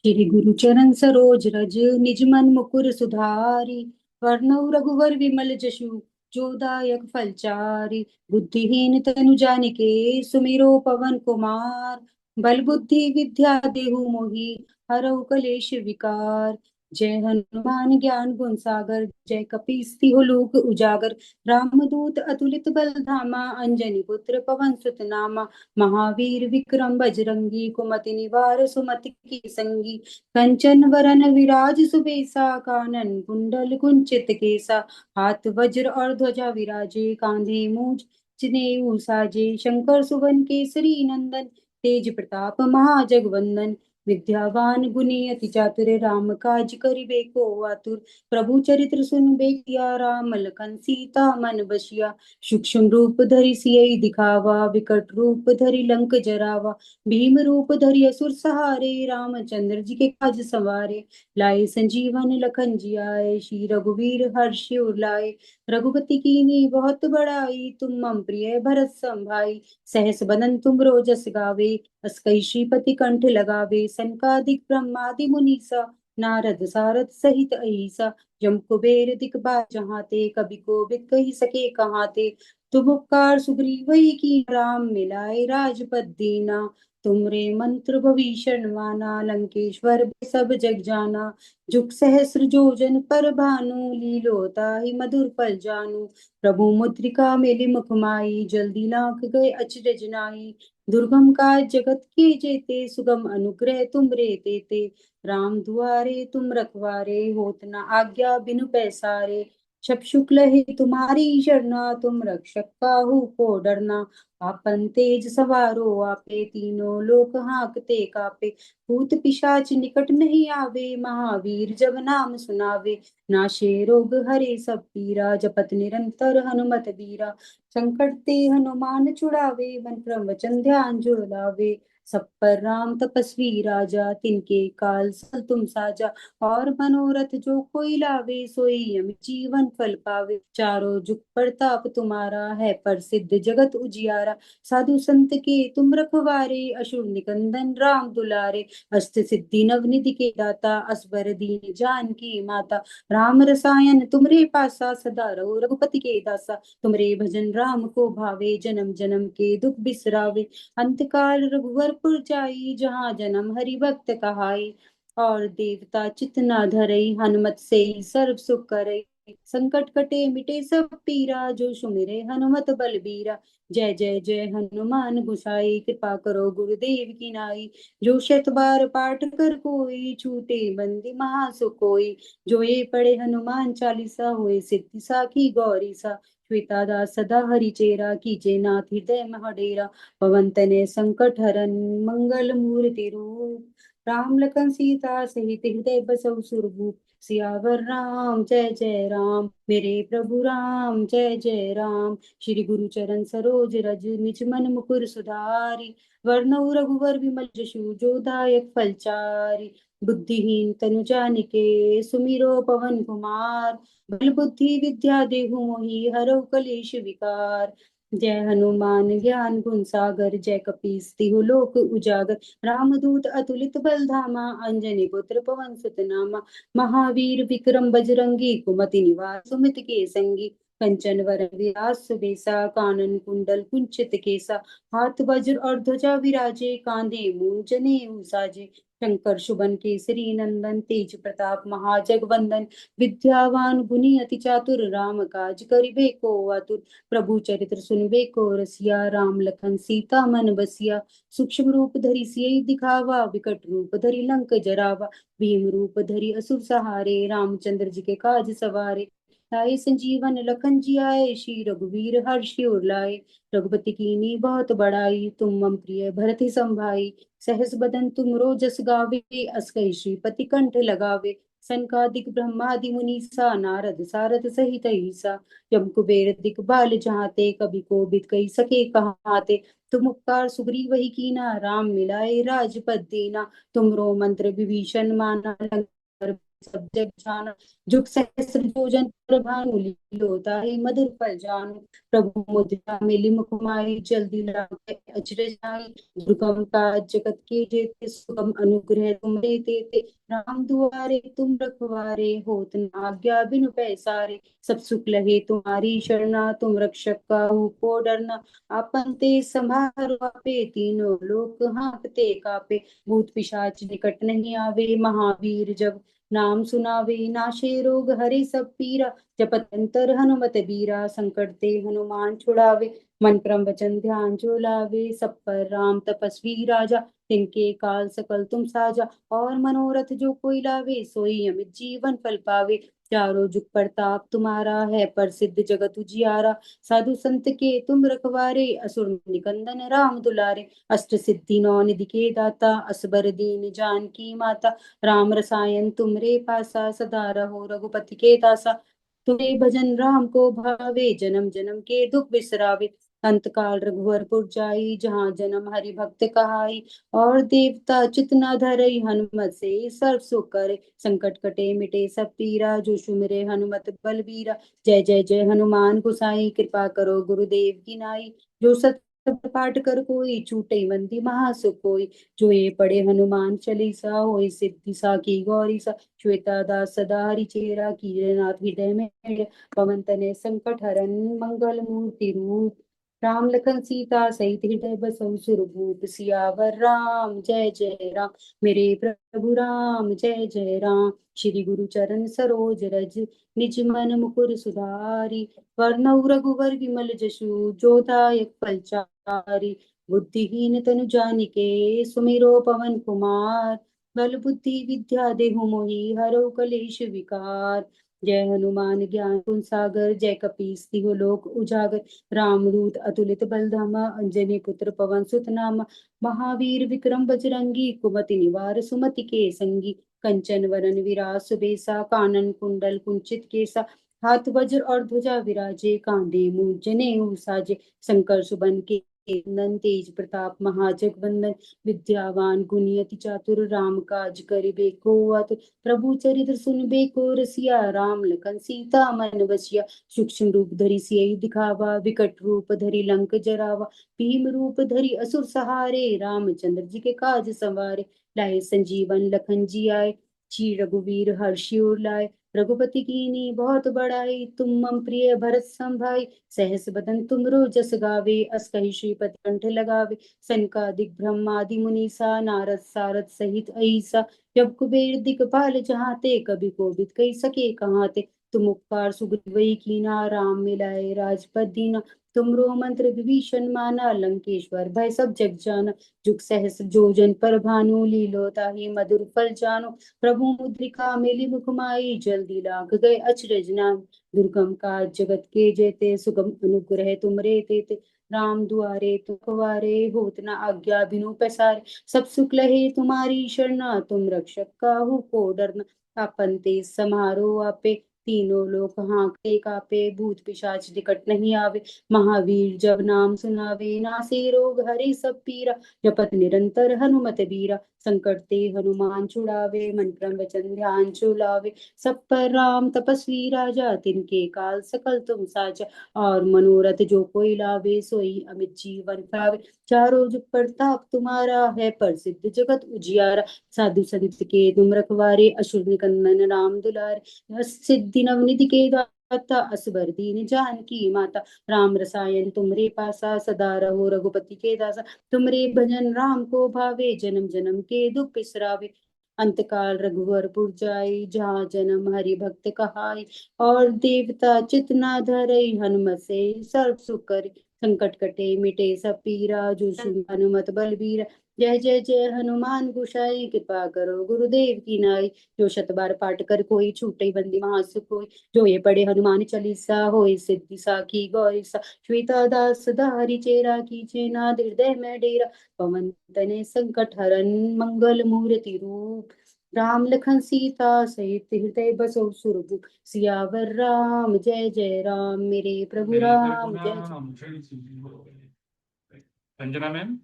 [SPEAKER 3] श्री गुरु चरण सरोज रज, निज मन मुकुर सुधारि। वरनउ रघुवर विमल जसु, जो दायक फलचारि। बुद्धिहीन तनु जानिके, सुमिरो पवन कुमार। बल बुद्धि विद्या देहु मोहि, हरऊ कलेश विकार। जय हनुमान ज्ञान गुण सागर, जय कपीस तिहुँ लोक उजागर। रामदूत अतुलित बल धामा, अंजनी पुत्र पवन सुत नामा। महावीर विक्रम बजरंगी, कुमति निवार सुमति की संगी। कंचन वरन विराज सुबेसा, कानन कुंडल कुंचित केसा। हाथ वज्र और ध्वजा विराजे, कांधे मूंज जनेऊ साजे। शंकर सुवन केसरी नंदन, तेज प्रताप महाजगवंदन। विद्यावान गुणी अति चातुर, राम काज करिबे को आतुर। प्रभु चरित्र सुनबे किया, राम लखन सीता मन बसिया। सूक्ष्म रूप धरि सियहि दिखावा, विकट रूप धरि लंक जरावा। भीम रूप धरि असुर सहारे, रामचंद्र जी के काज सवारे। लाए संजीवन लखन जियाए, श्री रघुवीर हर्ष उर लाए। रघुपति कीन्ही बहुत बड़ाई, तुम मम प्रिय भरत सम भाई। सहस बदन तुम जस गावे, अस कई श्रीपति कंठ लगावे। सनकादिक ब्रह्मादि मुनीसा, नारद सारद सहित अहिसा। जम कुबेर दिखपाल जहाँ ते, कभी कोविद कहि सके कहाँ ते। तुम उपकार सुग्रीव ही की, राम मिलाए राजपद दीना। तुमरे मंत्र भविष्य माना, लंकेश्वर भी सब जग जाना। जुग सहस्र जोजन पर भानु, लीलोता ही मधुर पल जानू। प्रभु मुद्रिका मेली मुख माई, जल्दी लांघ गए अचरज नाई। दुर्गम काज जगत के जेते, सुगम अनुग्रह तुम रे देते। राम दुआरे तुम रखवारे, होत न आज्ञा बिनु पैसारे। शब शुक्ल है तुम्हारी शरणा, तुम रक्षक काहू को डरना। आपन तेज सवारो आपे, तीनों लोक हांकते कापे। भूत पिशाच निकट नहीं आवे, महावीर जब नाम सुनावे। नाशे रोग हरे सब पीरा, जपत निरंतर हनुमत बीरा। संकट ते हनुमान छुड़ावे, मन क्रम वचन ध्यान जो लावे। सब पर राम तपस्वी राजा, तिनके काल सल तुम साजा। और मनोरथ जो कोई लावे, सोई अमित जीवन फल पावे। चारों जुग प्रताप तुम्हारा, है प्रसिद्ध जगत उजियारा। साधु संत के तुम रखवारे, असुर निकंदन राम दुलारे। अष्ट सिद्धि नवनिधि के दाता, असबर दीन जानकी माता। राम रसायन तुमरे पासा, सदा रहो रघुपति के दासा। तुमरे भजन राम को भावे, जन्म जन्म के दुख बिसरावे। अंत काल रघुवरपुर जाई, जहाँ जन्म हरि भक्त कहाई। और देवता चित्त न धरई, हनुमत से ही सर्व सुख करई। संकट कटे मिटे सब पीरा, जो सुमिरे हनुमत बलबीरा। जय जय जय हनुमान गोसाई, कृपा करो गुरुदेव की नाई। जो शत बार पाठ कर कोई, छूटे बंदी महासुख कोई। जो ये पढ़े हनुमान चालीसा, होए सिद्धि साखी गौरी सा। श्वेता दास सदा हरि चेरा, कीजे नाथ हृदय मह डेरा। पवन तनय संकट हरन, मंगल मूर्ति रूप। राम लखन सीता सहित हृदय बसहु सुरभूप। सियावर राम जय जय राम, मेरे प्रभु राम जय जय राम। श्री गुरु चरण सरोज रज, निज मन मुकुर सुधारि। वरनउ रघुवर विमल जसु, जो दायक फलचारि। बुद्धिहीन तनु जानिके, सुमिरो पवन कुमार। बल बुद्धि विद्या देहु मोहि, हरहु कलेश विकार। जय हनुमान ज्ञान गुण सागर, जय कपीस तिहु लोक उजागर। रामदूत अतुलित बल धामा, अंजनी पुत्र पवन सुत नामा। महावीर विक्रम बजरंगी, कुमति निवार सुमित के संगी। कंचन वर विराज सुबेसा, कानन कुंडल कुंचित केसा। हाथ वज्र और ध्वजा विराजे, कांधे मूंज जनेऊ साजे। शंकर सुवन केसरी नंदन, तेज प्रताप महाजगवंदन। विद्यावान गुणी अति चातुर, राम काज करिबे को आतुर। प्रभु चरित्र सुनबे को रसिया, राम लखन सीता मन बसिया। सूक्ष्म रूप धरि सियहि दिखावा, विकट रूप धरि लंक जरावा। भीम रूप धरि असुर सहारे, रामचंद्र जी के काज सवारे। लाए संजीवन लखन जी आए, श्री रघुवीर हर्षि उर लाए। रघुपति कीन्ही बहुत बड़ाई, तुम मम प्रिय भरत ही संभाई। सहस बदन तुम रोजस गावे, अस कहि श्रीपति कंठ लगावे। सनकादिक ब्रह्मादि मुनीसा, नारद सारद सहित ईसा। यम कुबेर दिखपाल जाते, कभी कोविद कही सके कहाते। तुम उपकार सुग्रीव ही कीना, राम मिलाए राजपद दीना। तुमरो मंत्र विभीषण माना, लंका सब जग जाना। जुग सहस्र जोजन पर भानु, लीलोता ही मधुर फल जानू। प्रभु मुद्रिका मेली मुख माहि, जल्दी लांघे अचरज नाहि। दुर्गम काज जगत के जेते, सुगम अनुग्रह तुमरे तेते। राम दुआरे तुम रखवारे, होत न आज्ञा बिनु पैसारे। सब सुख लहे तुम्हारी शरणा, तुम रक्षक काहू को डरना। आपन तेज समारोह आपे, तीनों लोक हांकते कापे। भूत पिशाच निकट नहीं आवे, महावीर जब नाम सुनावे। नाशे रोग हरे सब पीरा, जपत अंतर हनुमत बीरा। संकट ते हनुमान छुड़ावे, मन क्रम वचन ध्यान जो लावे। सब पर राम तपस्वी राजा, तिनके काल सकल तुम साजा। और मनोरथ जो कोई लावे, सोई अमित जीवन फल पावे। चारों जुग प्रताप तुम्हारा, है प्रसिद्ध जगत उजियारा। साधु संत के तुम रखवारे, असुर निकंदन राम दुलारे। अष्ट सिद्धि नौ निधि के दाता, असबर दीन जानकी माता। राम रसायन तुमरे पासा, सदा रहो रघुपति के दासा। तुम्हें भजन राम को भावे, जन्म जन्म के दुख बिसरावे। अंत काल रघुवरपुर जाई, जहाँ जन्म हरि भक्त कहाई। और देवता चित न धरई, हनुमत से सर्व सुख करे। संकट कटे मिटे सब पीरा, जो सुमिरे हनुमत बलबीरा। जय जय जय हनुमान गोसाई, कृपा करो गुरुदेव की नाई। जो सत पाठ कर कोई, छूटे बंदी महासुख कोई। जो ये पढ़े हनुमान चालीसा, होए सिद्धि साखी गौरी सा। श्वेता दास सदा हरि चेरा, कीजे नाथ हृदय में मेरा। पवन तनय संकट हरन, मंगल मूर्ति रूप। राम लखन सीता सहित हृदय बसहु सुरभूप सियावर राम जय जय राम। मेरे प्रभु राम जय जय राम। श्री गुरु चरण सरोज रज निज मन मुकुर सुधारि। वरनउ रघुवर विमल जसु जो दायक फलचारि। बुद्धिहीन तनु जानिके सुमिरो पवन कुमार। बल बुद्धि विद्या देहु मोहि हरौ कलेश विकार। जय हनुमान ज्ञान गुण सागर जय कपीस तिहु लोक उजागर। रामदूत अतुलित बल धामा अंजनी पुत्र पवन सुत नामा। महावीर विक्रम बजरंगी कुमति निवार सुमति के संगी। कंचन वरन विराज सुबेसा कानन कुंडल कुंचित केसा। हाथ वज्र और ध्वजा विराजे कांधे मूंज जनेऊ साजे। शंकर सुबन के नंदन तेज प्रताप महाजगवंदन। विद्यावान गुणियति चातुर राम काज करिबे को आतुर। प्रभु चरित्र सुनबे को रसिया राम लखन सीता मन बसिया। सूक्ष्म रूप धरि सियहि दिखावा विकट रूप धरि लंक जरावा। भीम रूप धरि असुर सहारे रामचंद्र जी के काज संवारे। लाए संजीवन लखन जी आए श्री रघुवीर हर्षि उर लाए। रघुपति कीन्ही बहुत बड़ाई तुम मम प्रिय भरत सम भाई। सहस बदन तुमरो जस गावे अस कहि श्रीपति कंठ लगावे। सनकादिक ब्रह्मादि मुनीसा नारद सारद सहित ऐसा। जब कुबेर दिखपाल जहाते कभी कोविद कही सके कहाते। तुम उपकार सुग्रीव कीना राम मिलाए राजपद दीना। तुमरो मंत्र विभीषण माना लंकेश्वर भय सब जग जाना। जुग सहस्र जोजन पर भानु लीलो ताहि मधुर फल जानो। प्रभु मुद्रिका मेलि मुख माई जल्दी लाग गए अचरज नाम। दुर्गम काज जगत के जेते सुगम अनुग्रह तुमरे तेते। राम दुआरे तुम रखवारे होत न आज्ञा बिनु पैसारे। सब सुख लहे तुम्हारी शरणा तुम रक्षक काहू को डरना। आपन तेज समारो आपे तीनों लोक हाँके कापे। भूत पिशाच निकट नहीं आवे महावीर जब नाम सुनावे। नासे रोग हरे सब पीरा जपत निरंतर हनुमत बीरा। संकट ते हनुमान छुड़ावे मन क्रम वचन ध्यान जो लावे। सब पर राम तपस्वी राजा तिनके काल सकल तुम साजा। और मनोरथ जो कोई लावे सोई अमित जीवन पावे। चारों जुग प्रताप तुम्हारा है प्रसिद्ध जगत उजियारा। साधु संत के तुम रखवारे असुर निकंदन राम दुलारे। सिद्धि नवनिधि के दाता असबर दीन जानकी माता। राम रसायन तुमरे पासा सदा रहो रघुपति के दासा। तुमरे भजन राम को भावे जन्म जन्म के दुख बिसरावे। अंत काल रघुवर पुर जाई जहाँ जन्म हरि भक्त कहाई। और देवता चित न धरई हनुमत से सर्व सुख करे। संकट कटे मिटे सब पीरा जो सुन हनुमत बलबीरा। जय जय जय हनुमान गोसाई कृपा करो गुरुदेव की नाई। जो शत बार पाठ कर कोई छूटे बंदी महासुख होई। जो ये पढ़े हनुमान चालीसा होई सिद्धि साखी गौरीसा। श्वेता दास सदा हरिचेरा कीजे नाथ हृदय में डेरा। पवन तनय संकट हरन मंगल मूर्ति रूप। राम लखन सीता सहित हृदय बसो सुरभूप। सियावर राम जय जय राम। मेरे प्रभु
[SPEAKER 1] मेरे प्रभु
[SPEAKER 3] राम जय जय।
[SPEAKER 1] राम जय जय। अंजना मैम,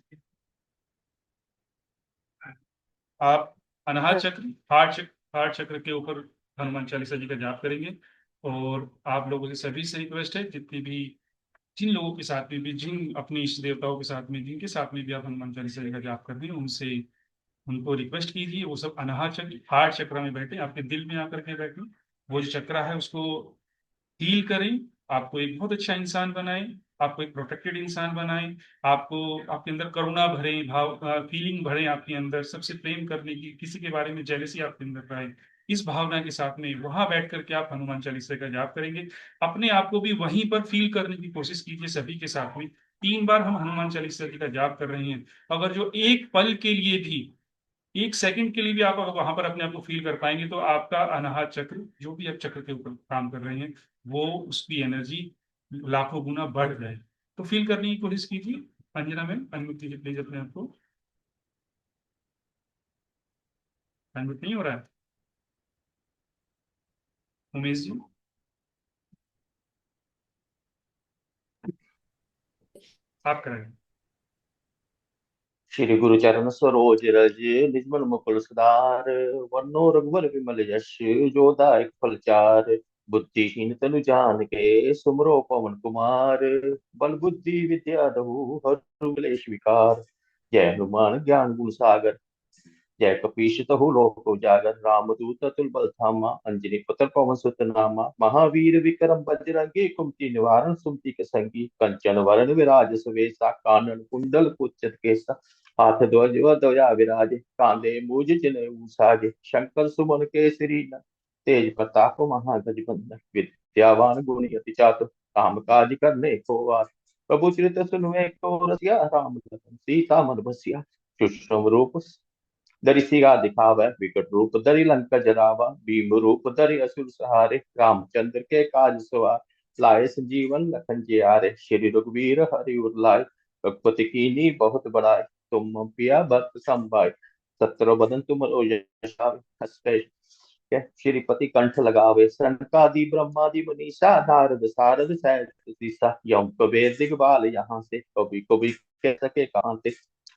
[SPEAKER 1] आप अनाहत चक्र हार्ट चक्र के ऊपर हनुमान चालीसा जी का जाप करेंगे। और आप लोगों से सभी से रिक्वेस्ट है, जितनी भी जिन लोगों के साथ में भी, जिन अपने इष्ट देवताओं के साथ में, जिनके साथ में भी आप हनुमान चालीसा जी का जाप कर रहे हैं, उनसे उनको रिक्वेस्ट कीजिए वो सब अनाहत चक्र हार्ट चक्र में बैठे, आपके दिल में आकर के बैठे। वो जो चक्र है उसको हील करें, आपको एक बहुत अच्छा इंसान बनाए, आपको एक प्रोटेक्टेड इंसान बनाए, आपको आपके अंदर करुणा भरे, भाव फीलिंग भरे, आपके अंदर सबसे प्रेम करने की, किसी के बारे में जेलसी आपके अंदर आए। इस भावना के साथ में वहां बैठ करके आप हनुमान चालीसा का जाप करेंगे। अपने आप को भी वहीं पर फील करने की कोशिश कीजिए सभी के साथ में। 3 बार हम हनुमान चालीसा जी का जाप कर रहे हैं। अगर जो एक पल के लिए भी, एक सेकंड के लिए भी आप अगर वहां पर अपने आप को फील कर पाएंगे, तो आपका अनाहत चक्र, जो भी आप चक्र के ऊपर काम कर रहे हैं, वो उसकी एनर्जी लाखों गुना बढ़ जाए। तो फील करने की कोशिश कीजिए। अंजना मैम अनम्यूट कीजिए प्लीज अपने आप को। अनम्यूट नहीं हो रहा है। उमेश जी, आप करेंगे।
[SPEAKER 4] श्री गुरु चरण सरोज रज निज मन मुकुर सुधार। वरनो रघुवर विमल यश जो दायक फल चार। बुद्धिहीन तनु जानिके सुमिरो पवन कुमार। बल बुद्धि विद्या दहु हरु क्लेश विकार। जय हनुमान ज्ञान गुण सागर जय कपीश तहु लोक उजागर रामदूत अतुल बल धामा अंजनी पुत्र पवन सुत नामा महावीर विक्रम बजरंगी कुमति निवारण सुमति के संगी कंचन वरण विराज सुवेशा कानन कुंडल कुचत केसा हाथ ध्वज व ध्वजा विराजे कांधे मूज जनेऊ साजे शंकर सुमन केसरी नंद तेज प्रताप महागज बंदन विद्यावान गुणी अति चातुर काम काज करने को वार प्रभु चरित सुनवे को रसिया राम लखन सीता मन बसिया सूक्ष्म रूप धरि सिगा दिखावा विकट रूप धरि लंका जरावा भीम रूप धरि असुर सहारे रामचंद्र के काज सवार लाए संजीवन लखन जी आरे श्री रघुवीर हरि उर लाए रघुपति कीनी बहुत बड़ाई तुम मम पिया भक्त संभाय सत्र बदन तुम यशावे हस्ते श्रीपति कंठ लगावे सनकादि ब्रह्मादि मनीषा नारद सारद सहित सीसा यम कबीर दिगबाल यहाँ से कभी कभी कह सके कहां से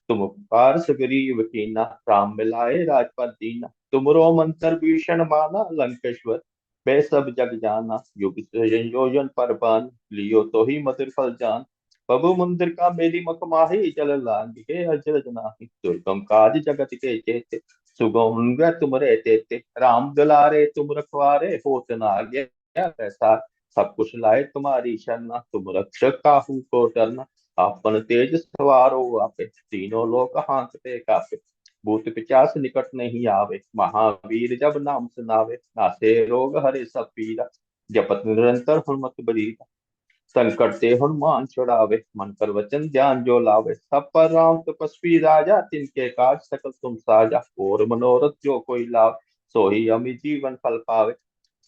[SPEAKER 4] तुम उपकार सुग्रीव कीना राम मिलाए राजपद दीना तुमरो मंत्र भीषण माना लंकेश्वर वे सब जग जाना युग संयोजन पर बान लियो तो ही मधुर फल जान प्रभु मंदिर का मेरी मख माही जल लांगे अजरज नाही दुर्गम काज जगत के जेते सुगम तुमरे तेते राम दुलारे तुम रखवारे होत न आगे ऐसा सब कुछ लाए तुम्हारी शरणा तुम रक्षक काहू को डरना आपन तेज सवारो आपे तीनों लोक हांकते कापे भूत पिचास निकट नहीं आवे महावीर जब नाम सुनावे नासे रोग हरे सब पीरा जपत निरंतर हनुमत बलीरा संकट ते हनुमान छुड़ावे मन कर वचन ध्यान जो लावे सब पर राम तपस्वी राजा तिनके काज सकल तुम साजा और मनोरथ जो कोई लाव सोई अमित जीवन फल पावे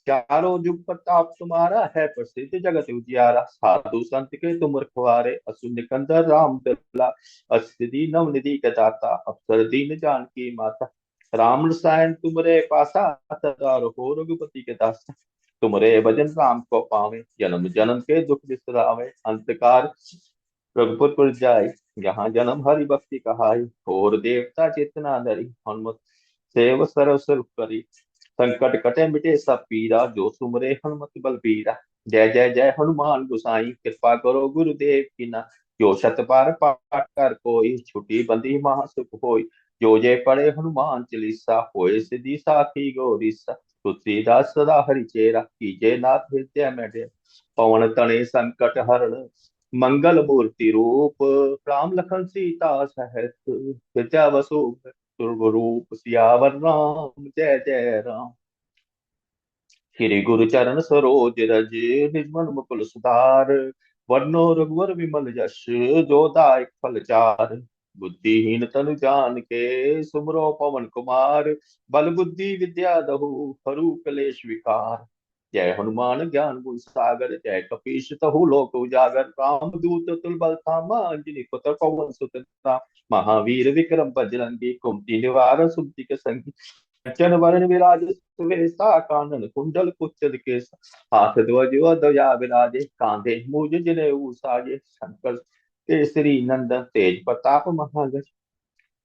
[SPEAKER 4] चारों जुग प्रताप तुम्हारा है प्रसिद्ध जगत उजियारा साधु संत के तुम रखवारे असुर निकंदर राम दुला अस्थिति नव निधि के दाता अवसर दीन जानकी माता राम रसायन तुमरे पासा सदा रहो रघुपति के दासा तुमरे भजन राम को पावे जन्म जन्म के दुख बिसरावे अंतकार रघुपुर पुर जाय जहाँ जन्म हरि भक्ति कहाई और देवता चेतना धरी हनुमत सेव सर्व स्वरूप करी संकट कटे मिटे सब पीरा जो सुमरे हनुमत बलबीरा जय जय जय हनुमान गोसाई कृपा करो गुरुदेव की ना जो शत बार पाठ कर कोई छुट्टी बंदी महासुख होई जो जय पढ़े हनुमान चालीसा होए सिद्धि साखी गौरीसा तुलसीदास सदा हरि चेरा कीजे नाथ हृदय में डेरा पवन तने संकट हरण मंगल मूर्ति रूप राम लखन सीता सहित विद्या वसु रूप सियावर राम जय जय राम श्री गुरु चरण सरोज रज निज मन मुकुल सुधार वरनो रघुवर विमल जस जो दायक फल चार बुद्धिहीन तनु जान के सुमरो पवन कुमार बल बुद्धि विद्या दहु हरु कलेश विकार जय हनुमान ज्ञान गुण सागर जय कपीश तहु लोक उजागर राम दूत तुल बल धामा अंजनी पुत्र पवन सुत नाम महावीर विक्रम बजरंगी कुमति निवार सुमति के संगी कंचन वरण विराज सुवेशा कानन कुंडल कुच्चद केसा हाथ ध्वज व ध्वजा विराजे कांधे मूज जनेऊ साजे शंकर केसरी नंदन तेज प्रताप महागज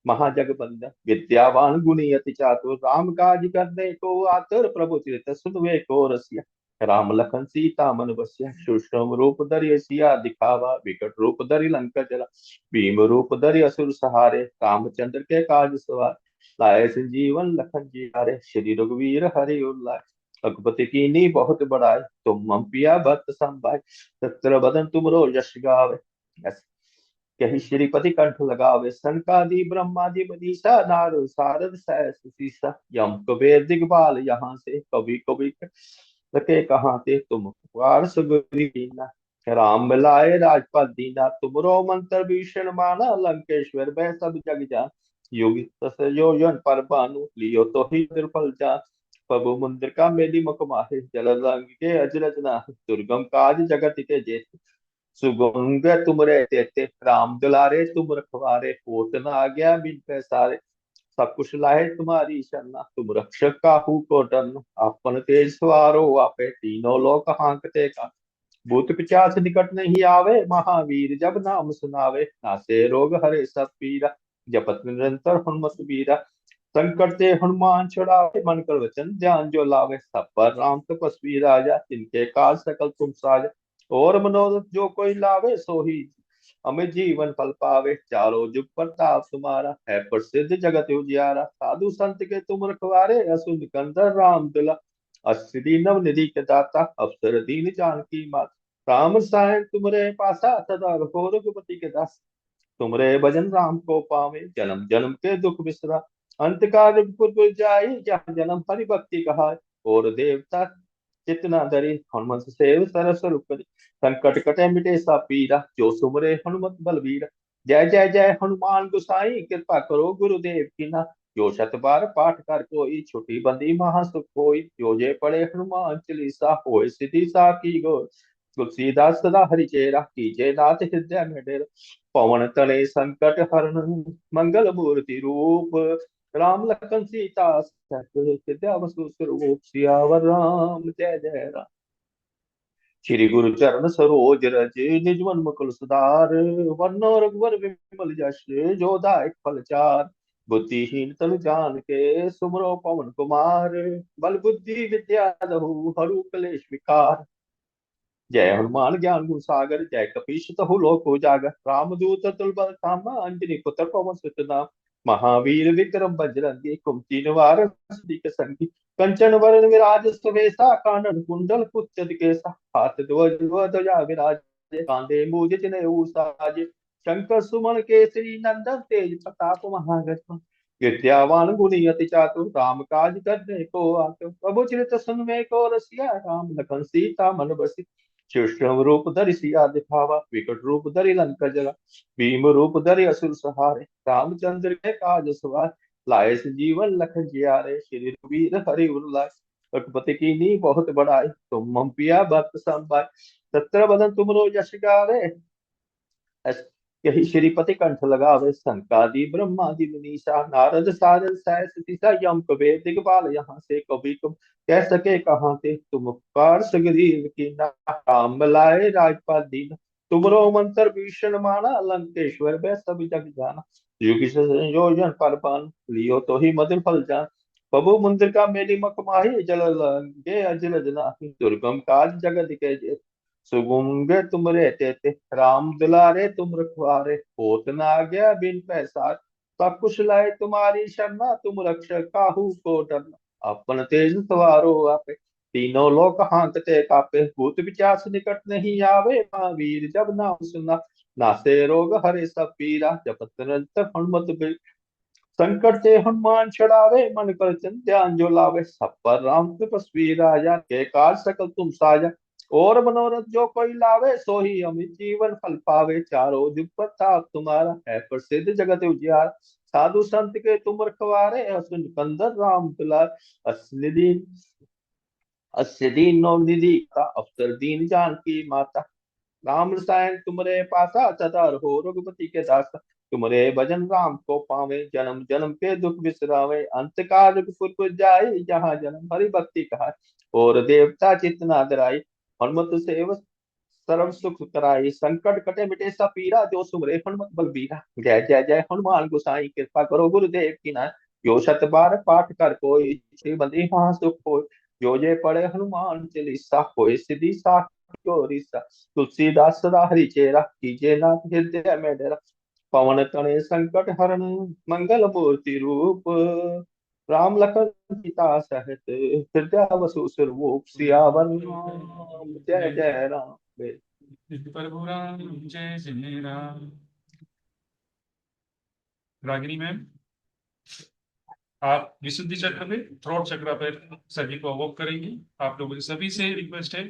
[SPEAKER 4] महाजगबंदन विद्यावान गुणी अति चातुर राम काज करने को आतुर प्रभु चरित सुनवे को रसिया राम लखन सीता मन बसिया सूक्ष्म रूप धरि सिया दिखावा विकट रूप धरि लंका जला भीम रूप धरि असुर सहारे रामचंद्र के काज सवार लाए संजीवन लखन जी हारे श्री रघुवीर हरि उल्लाय रघुपति कीनी बहुत बड़ाई तुम मम पिया भक्त संभाय सत्र बदन तुमरो यश गावे कही श्रीपति कंठ लगावे सनकादि ब्रह्मादि मनीषा नारद सारद सहस सीसा यम कुबेर दिगबाल यहाँ से कभी कभी लके कहाँ थे तुम पुकार सुग्रीव कीना राम मिलाए राजपद दीना तुमरो मंत्र भीषण माना लंकेश्वर वह सब जग जान युग योजन पर बानु लियो तो ही निर्फल जान प्रभु मंदिर का मेरी मुख माहे जल रंग के अजरज नाहि दुर्गम काज जगत के जेते सुगंध तुम रहते थे राम दुलारे तुम रखवारे होत न आ गया बिन पैसारे सब कुछ लाए तुम्हारी शरणा तुम रक्षक काहू को डरना अपन तेज सवारो आपे तीनों लोक हांकते का भूत पिशाच निकट नहीं आवे महावीर जब नाम सुनावे नासे रोग हरे सब पीरा जपत निरंतर हनुमत बीरा संकट ते हनुमान छुड़ावे मन कर वचन ध्यान जो लावे सब पर राम तपस्वी राजा जिनके काज सकल तुम साजा और मनोरथ जो कोई लावे सो ही अमित जीवन फल पावे, चारों जुग प्रताप तुम्हारा, है प्रसिद्ध जगत उजियारा। साधु संत के तुम रखवारे, असुर निकंदर राम दुला। अष्टसिद्धि नव निधि के दाता, अवसर दीन जानकी मात। राम रसायन तुम्हारे पासा, सदा रहो रघुपति के दास। तुमरे भजन राम को पावे, जन्म जन्म के दुख बिसरा। अंत काल रघुपुर जाई, जहाँ जन्म हरि भक्ति कहाय। और देवता चितना धरी, हनुमंत सेव सरस स्वरूप धरि। संकट कटे मिटे सब पीरा, जो सुमरे हनुमत बलबीरा। जय जय जय हनुमान गोसाई, कृपा करो गुरुदेव की ना। जो शत बार पाठ कर कोई, छुट्टी बंदी महा सुख होई। जो जे पढ़े हनुमान चालीसा, होय सिद्धि सा की गो। तुलसीदास सदा हरिचेरा, कीजे नाथ हृदय में डेरा। पवन तनय संकट हरण, मंगल मूर्ति रूप। राम लखन सीता सहित, विद्यावसु स्वरूप। सियावर राम जय जय राम। श्री गुरु चरण सरोज रज, निज मन मुकुर सुधार। वरनो रघुवर विमल यश, जो दायक फल चार। बुद्धिहीन तनु जान के, सुमरो पवन कुमार। बल बुद्धि विद्या दहु, हरु कलेश विकार। जय हनुमान ज्ञान गुण सागर, जय कपीश तहु लोक उजागर। रामदूत तुल्य धामा, अंजनी पुत्र पवन सुत नाम। महावीर विक्रम बजरंगी, कुमति निवारण के संगी। कंचन वरण विराज सुवेशा, कानन कुंडल कुंचित केसा। हाथ ध्वजा विराजे, कांधे मूज जनेऊ साजे। शंकर सुमन केसरी नंदन, तेज प्रताप महागण। विद्यावान गुणी अति चातुर, राम काज करने को आतुर। प्रभु चरित सुनने को रसिया, राम लखन सीता मन बसिया। सूक्ष्म रूप धरि सिया दिखावा, विकट रूप धरि लंका जला। भीम रूप धरि असुर सहारे, रामचंद्र के काज सवार। लाए संजीवन लखन जियारे, श्री रघुवीर हरि उर लाए। रघुपति कीन्ही बहुत बड़ाई, तुम मम पिया भक्त संभाय। सत्र बदन तुमरो यश गावे, यही श्रीपति कंठ लगावे। संकादि ब्रह्मादि मुनीसा, नारद सारद सह सतीसा। यम कबे दिगपाल, यहाँ से कभी तुम कह सके कहाँ थे। तुम उपकार सुग्रीव की ना, राम लाए राजपाल दीना। तुमरो मंत्र भीषण माना, लंकेश्वर बै सब जग जाना। युग संयोजन पर पान, लियो तो ही मधुर फल जान। प्रभु मंदिर का मेरी मखमाही, जल लगे अजर जनाही। दुर्गम काज जगत के जेत, सुगुंगे तुम रहते थे। राम दुलारे तुम रखवारे, होत न आज्ञा बिन पैसार। सब कुछ लाए तुम्हारी शरणा, तुम रक्षक काहू को डरना। अपन तेज सवारो आपे, तीनों लोक हांकते कापे। भूत पिशाच निकट नहीं आवे, महावीर जब नाम सुना। नासे रोग हरे सब पीरा, जपत निरंतर हनुमत बीर। संकट से हनुमान छुड़ावे, मन कर चंद्र ध्यान जो लावे। सब पर राम तपस्वी राजा, के काज सकल तुम साजा। और मनोरथ जो कोई लावे, सो ही अमित जीवन फल पावे। चारों जुग प्रताप तुम्हारा, है प्रसिद्ध जगत उजियार। साधु संत के तुम रखवारे, असुन कंदर राम दुलार। असली दीन अस्य दीनो निधि का, अवसर दीन जान की माता। राम रसायन तुमरे पासा, सदा रहो रघुपति के दासा। तुमरे भजन राम को पावे, जन्म जन्म के दुख बिसरावे। अंत काल रघुपुर जाए, जहाँ जन्म हरि भक्ति कहा। और देवता चितना धराई, हनुमत सेव सर्व सुख कराई। संकट कटे मिटे सब पीरा, जो सुमरे हनुमत बलबीरा। जय जय जय हनुमान गोसाई, कृपा करो गुरुदेव की नाथ। जो शत बार पाठ कर कोई, श्रीमती महा सुख होय। जो जे पढ़े हनुमान चालीसा, होय सिद्धि सा गौरीसा। तुलसीदास सदा हरि चेरा, कीजे नाथ हृदय में डेरा। पवन तनय संकट हरण, मंगल मूर्ति रूप। राम लखन सीता सहित, हृदय वसु स्वरूप। सियावर राम जय जय राम।
[SPEAKER 1] प्रभु राम जय जय राम। रागिनी मैम, आप विशुद्धि चक्र पे, थ्रोट चक्र पे सभी को अवॉक करेंगी। आप लोगों से सभी से रिक्वेस्ट है,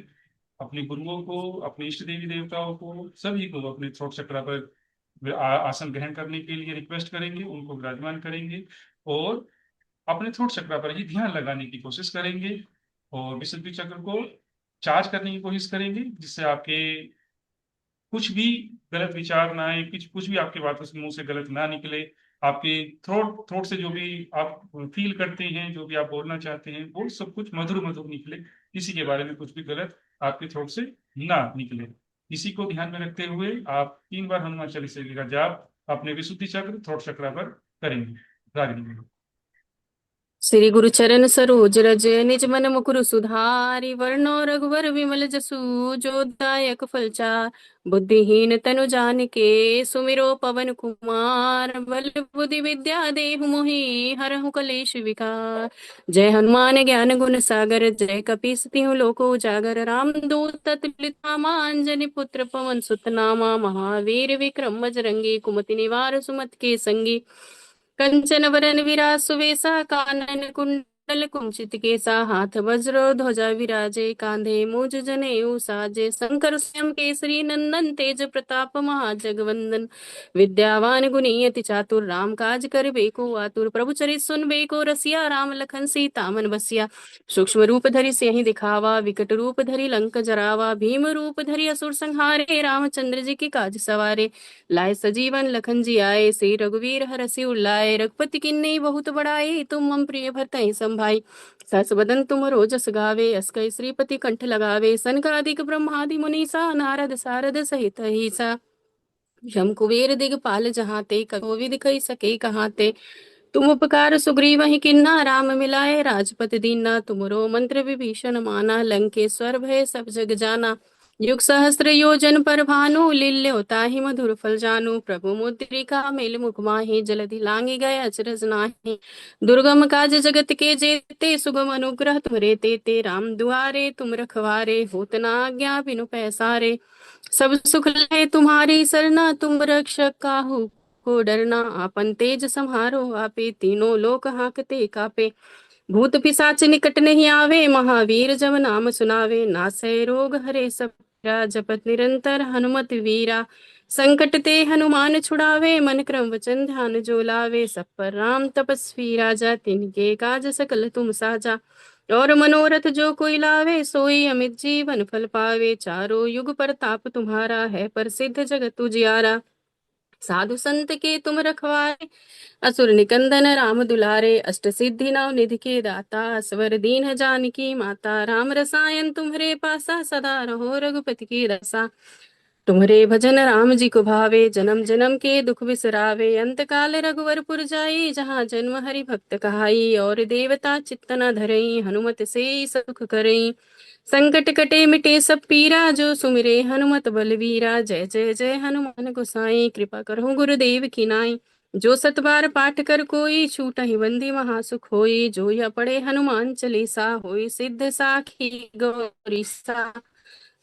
[SPEAKER 1] अपने गुरुओं को, अपने इष्ट देवी देवताओं को, सभी को अपने थ्रोट चक्र पर आसन ग्रहण करने के लिए रिक्वेस्ट करेंगे, उनको विराजमान करेंगे और अपने थ्रोट चक्र पर ही ध्यान लगाने की कोशिश करेंगे और विशुद्धि चक्र को चार्ज करने की कोशिश करेंगे, जिससे आपके कुछ भी गलत विचार ना आए, कुछ भी आपके बातों से मुंह से गलत ना निकले। आपके थ्रोट थ्रोट से जो भी आप फील करते हैं, जो भी आप बोलना चाहते हैं, वो सब कुछ मधुर मधुर निकले। किसी के बारे में कुछ भी गलत आपके थ्रोट से ना निकले। इसी को ध्यान में रखते हुए आप 3 बार हनुमान चालीसा का जाप अपने विशुद्धि चक्र थ्रोट चक्र पर करेंगे। रागिनी।
[SPEAKER 5] श्री गुरु चरण सरोज रज निज मन मुकुर सुधारि वरनो रघुवर विमल जसु जो दायक फलचार बुद्धिहीन तनु जानिके सुमिरो पवन कुमार बल बुद्धि विद्या देहु मोहि हरहु कलेश विकार। जय हनुमान ज्ञान गुण सागर जय कपीस तिहु लोको उजागर रामदूत अतुलित नामा अंजनी पुत्र पवन सुत नामा महावीर विक्रम बजरंगी कुमति निवार सुमति के संगी कंचन वरन विराज सुवेसा कानन कुंडल कुंचित केसा हाथ वज्र ध्वजा विराजे कांधे मूज जनेऊ साजे शंकर स्वयं केसरी नंदन तेज प्रताप महाजगवंदन विद्यावान गुणी अति चातुर राम काज करिबेको आतुर प्रभु चरित सुनबेको रसिया राम लखन सीता मन बसिया सूक्ष्म रूप धरि सियहि दिखावा विकट रूप धरि लंक जरावा भीम रूप धरि असुर संहारे रामचंद्र जी के काज सवारे लाए सजीवन लखन जी आए श्री रघुवीर हरषि उल्लाए रघुपति किन्नी बहुत बड़ाई तुम मम प्रिय भरतहि संभाई सहस बदन तुम रोजस गावे अस्कै श्रीपति कंठ लगावे सनकादिक ब्रह्मादि मुनीसा नारद सारद सहित ईसा शम कुबेर दिगपाल जहाते कोविद कहि सके कहाते तुम उपकार सुग्रीव ही किन्ना राम मिलाए राजपत दीना तुमरो मंत्र विभीषण माना लंकेश्वर भय सब जग जाना युग सहस्त्र योजन पर भानु लील्यो ताहि मधुर फल जानू प्रभु मुद्रिका मेल मुख माहि जलधि लांगी गए अचरज नाही दुर्गम काज जगत के जेते सुगम अनुग्रह तुमरे तेते राम दुआरे तुम रखवारे होत न आज्ञा बिनु पैसारे सब सुख लहे तुम्हारी सरना तुम रक्षक काहू को डरना आपन तेज संहारो आपे तीनों लोक हांकते कापे भूत पिशाच निकट नहीं आवे महावीर जब नाम सुनावे नासै रोग हरे सब पीरा जपत निरंतर हनुमत वीरा संकट ते हनुमान छुड़ावे मन क्रम वचन ध्यान जो लावे सब पर राम तपस्वी राजा तिनके काज सकल तुम साजा और मनोरथ जो कोई लावे सोई अमित जीवन फल पावे चारों युग परताप तुम्हारा है प्रसिद्ध जगत उजियारा साधु संत के तुम रखवारे असुर निकंदन राम दुलारे अष्ट सिद्धि नव निधि के दाता स्वर दीन जानकी माता राम रसायन तुम्हरे पासा सदा रहो रघुपति की रसा तुम्हरे भजन राम जी को भावे जन्म जन्म के दुख बिसरावे अंत काल रघुवरपुर जाई जहाँ जन्म हरि भक्त कहाई और देवता चित्त न धरई हनुमत से सुख करई संकट कटे मिटे सब पीरा जो सुमिरे हनुमत बलवीरा जय जय जय हनुमान गोसाई कृपा करो गुरुदेव की नाई जो सत बार पाठ कर कोई छूटहि बंदी महासुख होई जो यह पढ़े हनुमान चालीसा होई सिद्ध साखी गौरी सा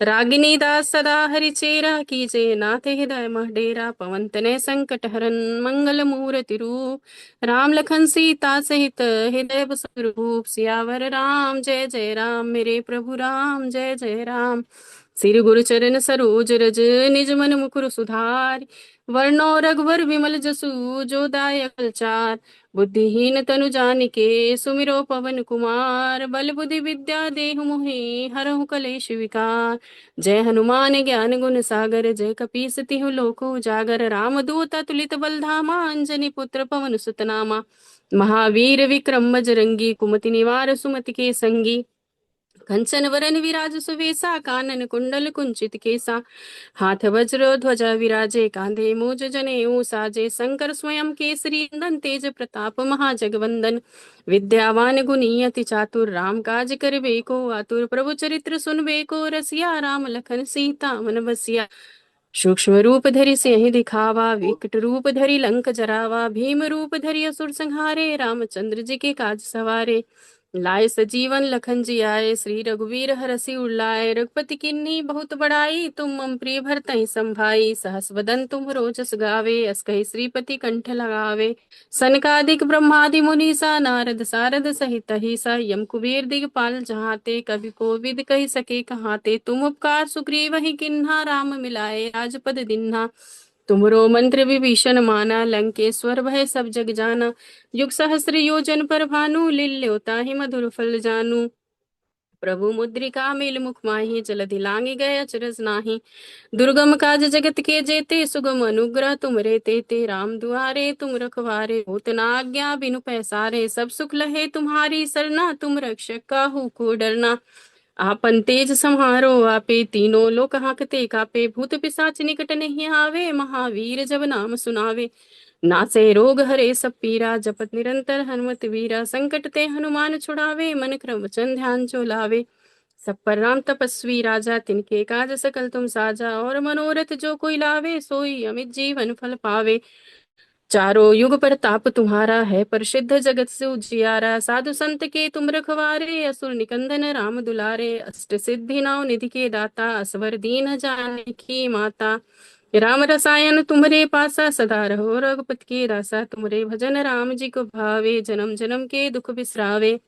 [SPEAKER 5] रागिनी दास सदा हरिचेरा कीजे नाथ हृदय मह डेरा पवन तनय संकट हरन मंगल मूर्ति रूप राम लखन सीता सहित हृदय बसु रूप सियावर राम जय जय राम मेरे प्रभु राम जय जय राम श्री गुरु चरण सरोज रज निज मन मुकुर सुधार वर्णो रघुवर विमल जसु जो दायक चार बुद्धिहीन तनु जानिके सुमिरो पवन कुमार बल बुद्धि विद्या देहु मोहि हरहु कलेश विकार। जय हनुमान ज्ञान गुण सागर जय कपीस तिहु लोको उजागर रामदूत अतुलित बल धामा अंजनी पुत्र पवन सुत नामा महावीर विक्रम बजरंगी कुमति निवार सुमति के संगी कंचन वरन विराज सुवेसा कानन कुंडल कुंचित केसा हाथ वज्र ध्वजा विराजे कांधे मूज जनेऊ साजे शंकर स्वयं केसरी नंदन तेज प्रताप महाजगवंदन विद्यावान गुणी अति चातुर राम काज करिबेको आतुर प्रभु चरित्र सुनबेको रसिया राम लखन सीता मन बसिया सूक्ष्म रूप धरि सिंह दिखावा विकट रूप धरि लंक जरावा भीम रूप धरि असुर संहारे रामचंद्र जी के काज सवारे लाए सजीवन लखन जी आए श्री रघुवीर हरषि उल्लाए रघुपति किन्नी बहुत बड़ाई तुम मम प्रिय भरतहि संभाई सहस बदन तुम रोजस गावे अस कहि श्रीपति कंठ लगावे सनकादिक ब्रह्मादि मुनीसा नारद सारद सहित ईसा यम कुबेर दिगपाल जहाते कवि कोविद कहि सके कहाते तुम उपकार सुग्रीव ही किन्हा राम मिलाए राजपद दिन्हा तुमरो मंत्र विभीषण माना लंकेश्वर भय सब जग जाना युग सहस्र योजन पर भानु लील्यो ताहि मधुर फल जानू प्रभु मुद्रिका मेल मुख माहि जलधि लांगी गए अचरज नाही दुर्गम काज जगत के जेते सुगम अनुग्रह तुमरे तेते राम दुआरे तुम रखवारे होत न आज्ञा बिनु पैसारे सब सुख लहे तुम्हारी सरना तुम रक्षक काहू को डरना आपन तेज संहारो आपे तीनों लोक हांकते कापे भूत पिशाच निकट नहीं आवे महावीर जब नाम सुनावे नासे रोग हरे सब पीरा, जपत निरंतर हनुमत वीरा। संकट ते हनुमान छुड़ावे, मन क्रम वचन ध्यान जो लावे। सब पर राम तपस्वी राजा, तिनके काज सकल तुम साजा। और मनोरथ जो कोई लावे, सोई अमित जीवन फल पावे। चारों युग प्रताप तुम्हारा है, प्रसिद्ध जगत से उजियारा। साधु संत के तुम रखवारे, असुर निकंदन राम दुलारे। अष्ट सिद्धि नौ निधि के दाता, असवर दीन जानकी माता। राम रसायन तुम्हारे पासा, सदा रहो रघुपति के दासा। तुम्हारे भजन राम जी को भावे, जन्म जन्म के दुख बिसरावे।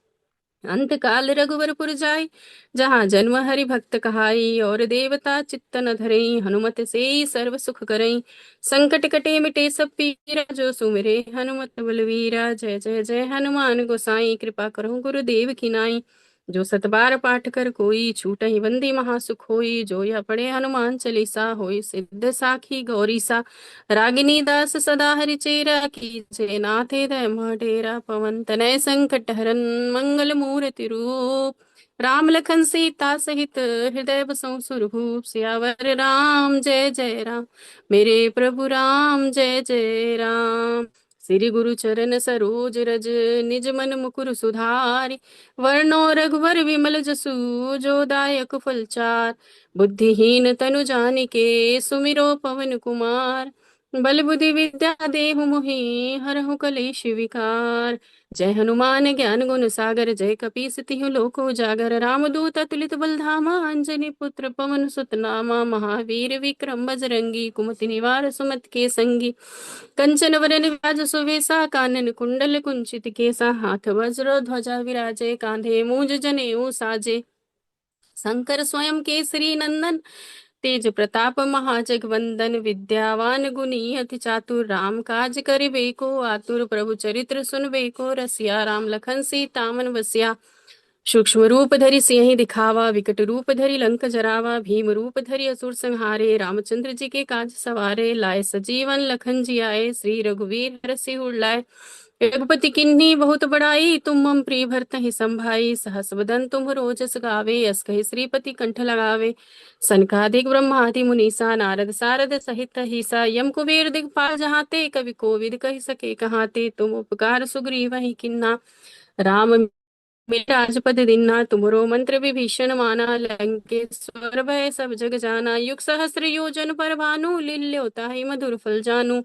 [SPEAKER 5] अंत काल रघुवरपुर जाई, जहाँ जन्म हरि भक्त कहाई। और देवता चित्त न धरई, हनुमत से ही सर्व सुख करई। संकट कटे मिटे सब पीरा, जो सुमिरे हनुमत बलवीरा। जय जय जय हनुमान गोसाई, कृपा करो गुरुदेव की नाई। जो सत बार पाठ कर कोई, छूटहि बंदी महासुख होई। जो यह पढ़े हनुमान चालीसा, होई सिद्ध साखी गौरी सा। रागिनी दास सदा हरि चेरा, कीजे नाथे दय डेरा। पवन तनय संकट हरन, मंगल मूर्ति रूप। राम लखन सीता सहित, हृदय बसों सुरभूप। सियावर राम जय जय राम, मेरे प्रभु राम जय जय राम। श्री गुरु चरण सरोज रज, निज मन मुकुर सुधारि। वर्णो रघुवर विमल जसु, जो दायक फलचार। बुद्धिहीन तनु जानिके, सुमिरो पवन कुमार। बल बुद्धि विद्या देहु मोहि, हरहु कलेश विकार। जय हनुमान ज्ञान गुण सागर, जय कपीस तिहु लोक उजागर। रामदूत अतुलित बल धामा, अंजनी पुत्र पवन सुत नामा। महावीर विक्रम बजरंगी, कुमति निवार सुमति के संगी। कंचन वरन विराज सुवेसा, कानन कुंडल कुंचित केसा। हाथ वज्र ध्वजा विराजे, कांधे मूंज जनेऊ साजे। शंकर स्वयं केसरी नंदन, तेज प्रताप महाजगवंदन। विद्यावान गुणी अति चातुर, राम काज करिबे को आतुर। प्रभु चरित्र सुनबे को रसिया, राम लखन सीता मन बसिया। सूक्ष्म रूप धरि सियहि दिखावा, विकट रूप धरि लंक जरावा। भीम रूप धरि असुर संहारे, रामचंद्र जी के काज सवारे। लाए सजीवन लखन जी आए, श्री रघुवीर हरषि उर लाए। रघुपति किन्ही बहुत बड़ाई, तुम मम प्रिय भरतहि संभाई। सहस वदन तुम रोजस गावे, अस कहि श्रीपति कंठ लगावे। सनकादिक ब्रह्मादि मुनीसा, नारद सारद सहित अहिसा। यम कुबेर दिगपाल जहाते, कवि कोविद कहि सके कहाते। तुम उपकार सुग्रीवहि किन्ना, राम मेरा राजपद दीन्हा। तुमरो मंत्र विभीषण माना, लंकेश्वर भय सब जग जाना। युग सहस्र योजन पर भानु, लील्योता ही मधुर फल जानू।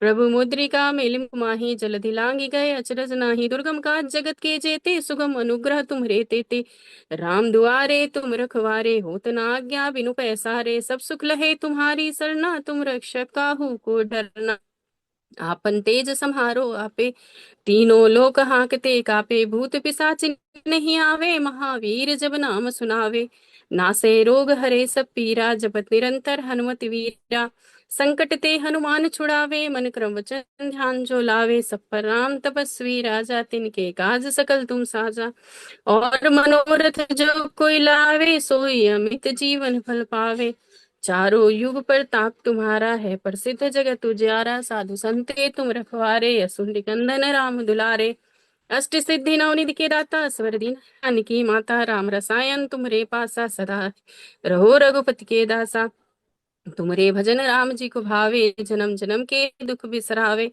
[SPEAKER 5] प्रभु मुद्रिका मेलिम कुमाही, जलधि लांघि गए अचरज नाही। दुर्गम काज जगत के जेते, सुगम अनुग्रह तुम्हरे तेते। राम दुआरे तुम रखवारे, होत न आज्ञा बिनु पैसारे। सब सुख लहे तुम्हारी सरना, तुम रक्षक काहू को डरना। आपन तेज समारो आपे, तीनों लोक हांकते कापे। भूत पिशाच नहीं आवे, महावीर जब नाम सुनावे। नासे रोग हरे सब पीरा, जपत निरंतर हनुमत वीरा। संकट ते हनुमान छुड़ावे, मन क्रम वचन ध्यान जो लावे। सब पर राम तपस्वी राजा, तिनके काज सकल तुम साजा। और मनोरथ जो कोई लावे, सोई अमित जीवन फल पावे। चारों युग प्रताप तुम्हारा है, प्रसिद्ध जगत उजियारा। साधु संत के तुम रखवारे, असुर निकंदन राम दुलारे। अष्ट सिद्धि नवनिधि के दाता, स्वर दीन जानकी माता। राम रसायन तुम्हारे पासा, सदा रहो रघुपति के दासा। तुमरे भजन राम जी को भावे, जन्म जन्म के दुख बिसरावे।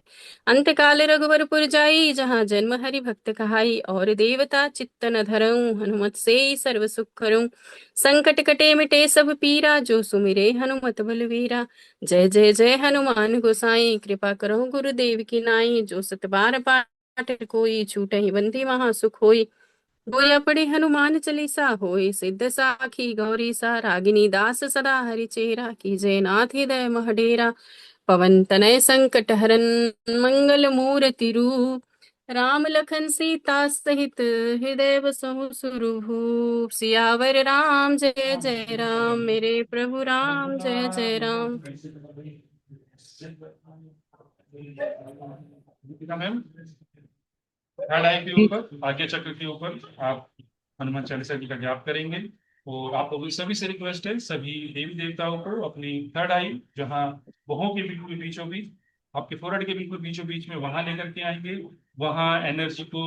[SPEAKER 5] अंत काल रघुवरपुर जाई, जहाँ जन्म हरि भक्त कहाई। और देवता चित्त न धरऊं, हनुमत से ही सर्व सुख करऊं। संकट कटे मिटे सब पीरा, जो सुमिरे हनुमत बलवीरा। जय जय जय हनुमान गोसाई, कृपा करो गुरुदेव की नाई। जो सत बार पाठ कोई, छूटहि बंदी महासुख होई। गोया पड़े हनुमान चालीसा, होय सिद्ध साखी गौरी सा। रागिनी दास सदा हरि चेरा, कीजे नाथ हृदय मह डेरा। पवन तनय संकट हरन, मंगल मूर्ति रूप। राम लखन सीता सहित, हृदय बसहु सुरभूप। सियावर राम जय जय राम, मेरे प्रभु राम जय जय राम।
[SPEAKER 1] मैम थर्ड आई के ऊपर, आज्ञा चक्र के ऊपर आप हनुमान चालीसा जी का जाप करेंगे। और आप लोगों की सभी से रिक्वेस्ट है, सभी देवी देवताओं को अपनी थर्ड आई, जहाँ भुवों के बिल्कुल बीचों बीच, आपके फोrehead के बिल्कुल बीचों बीच में, वहां लेकर के आएंगे। वहां एनर्जी को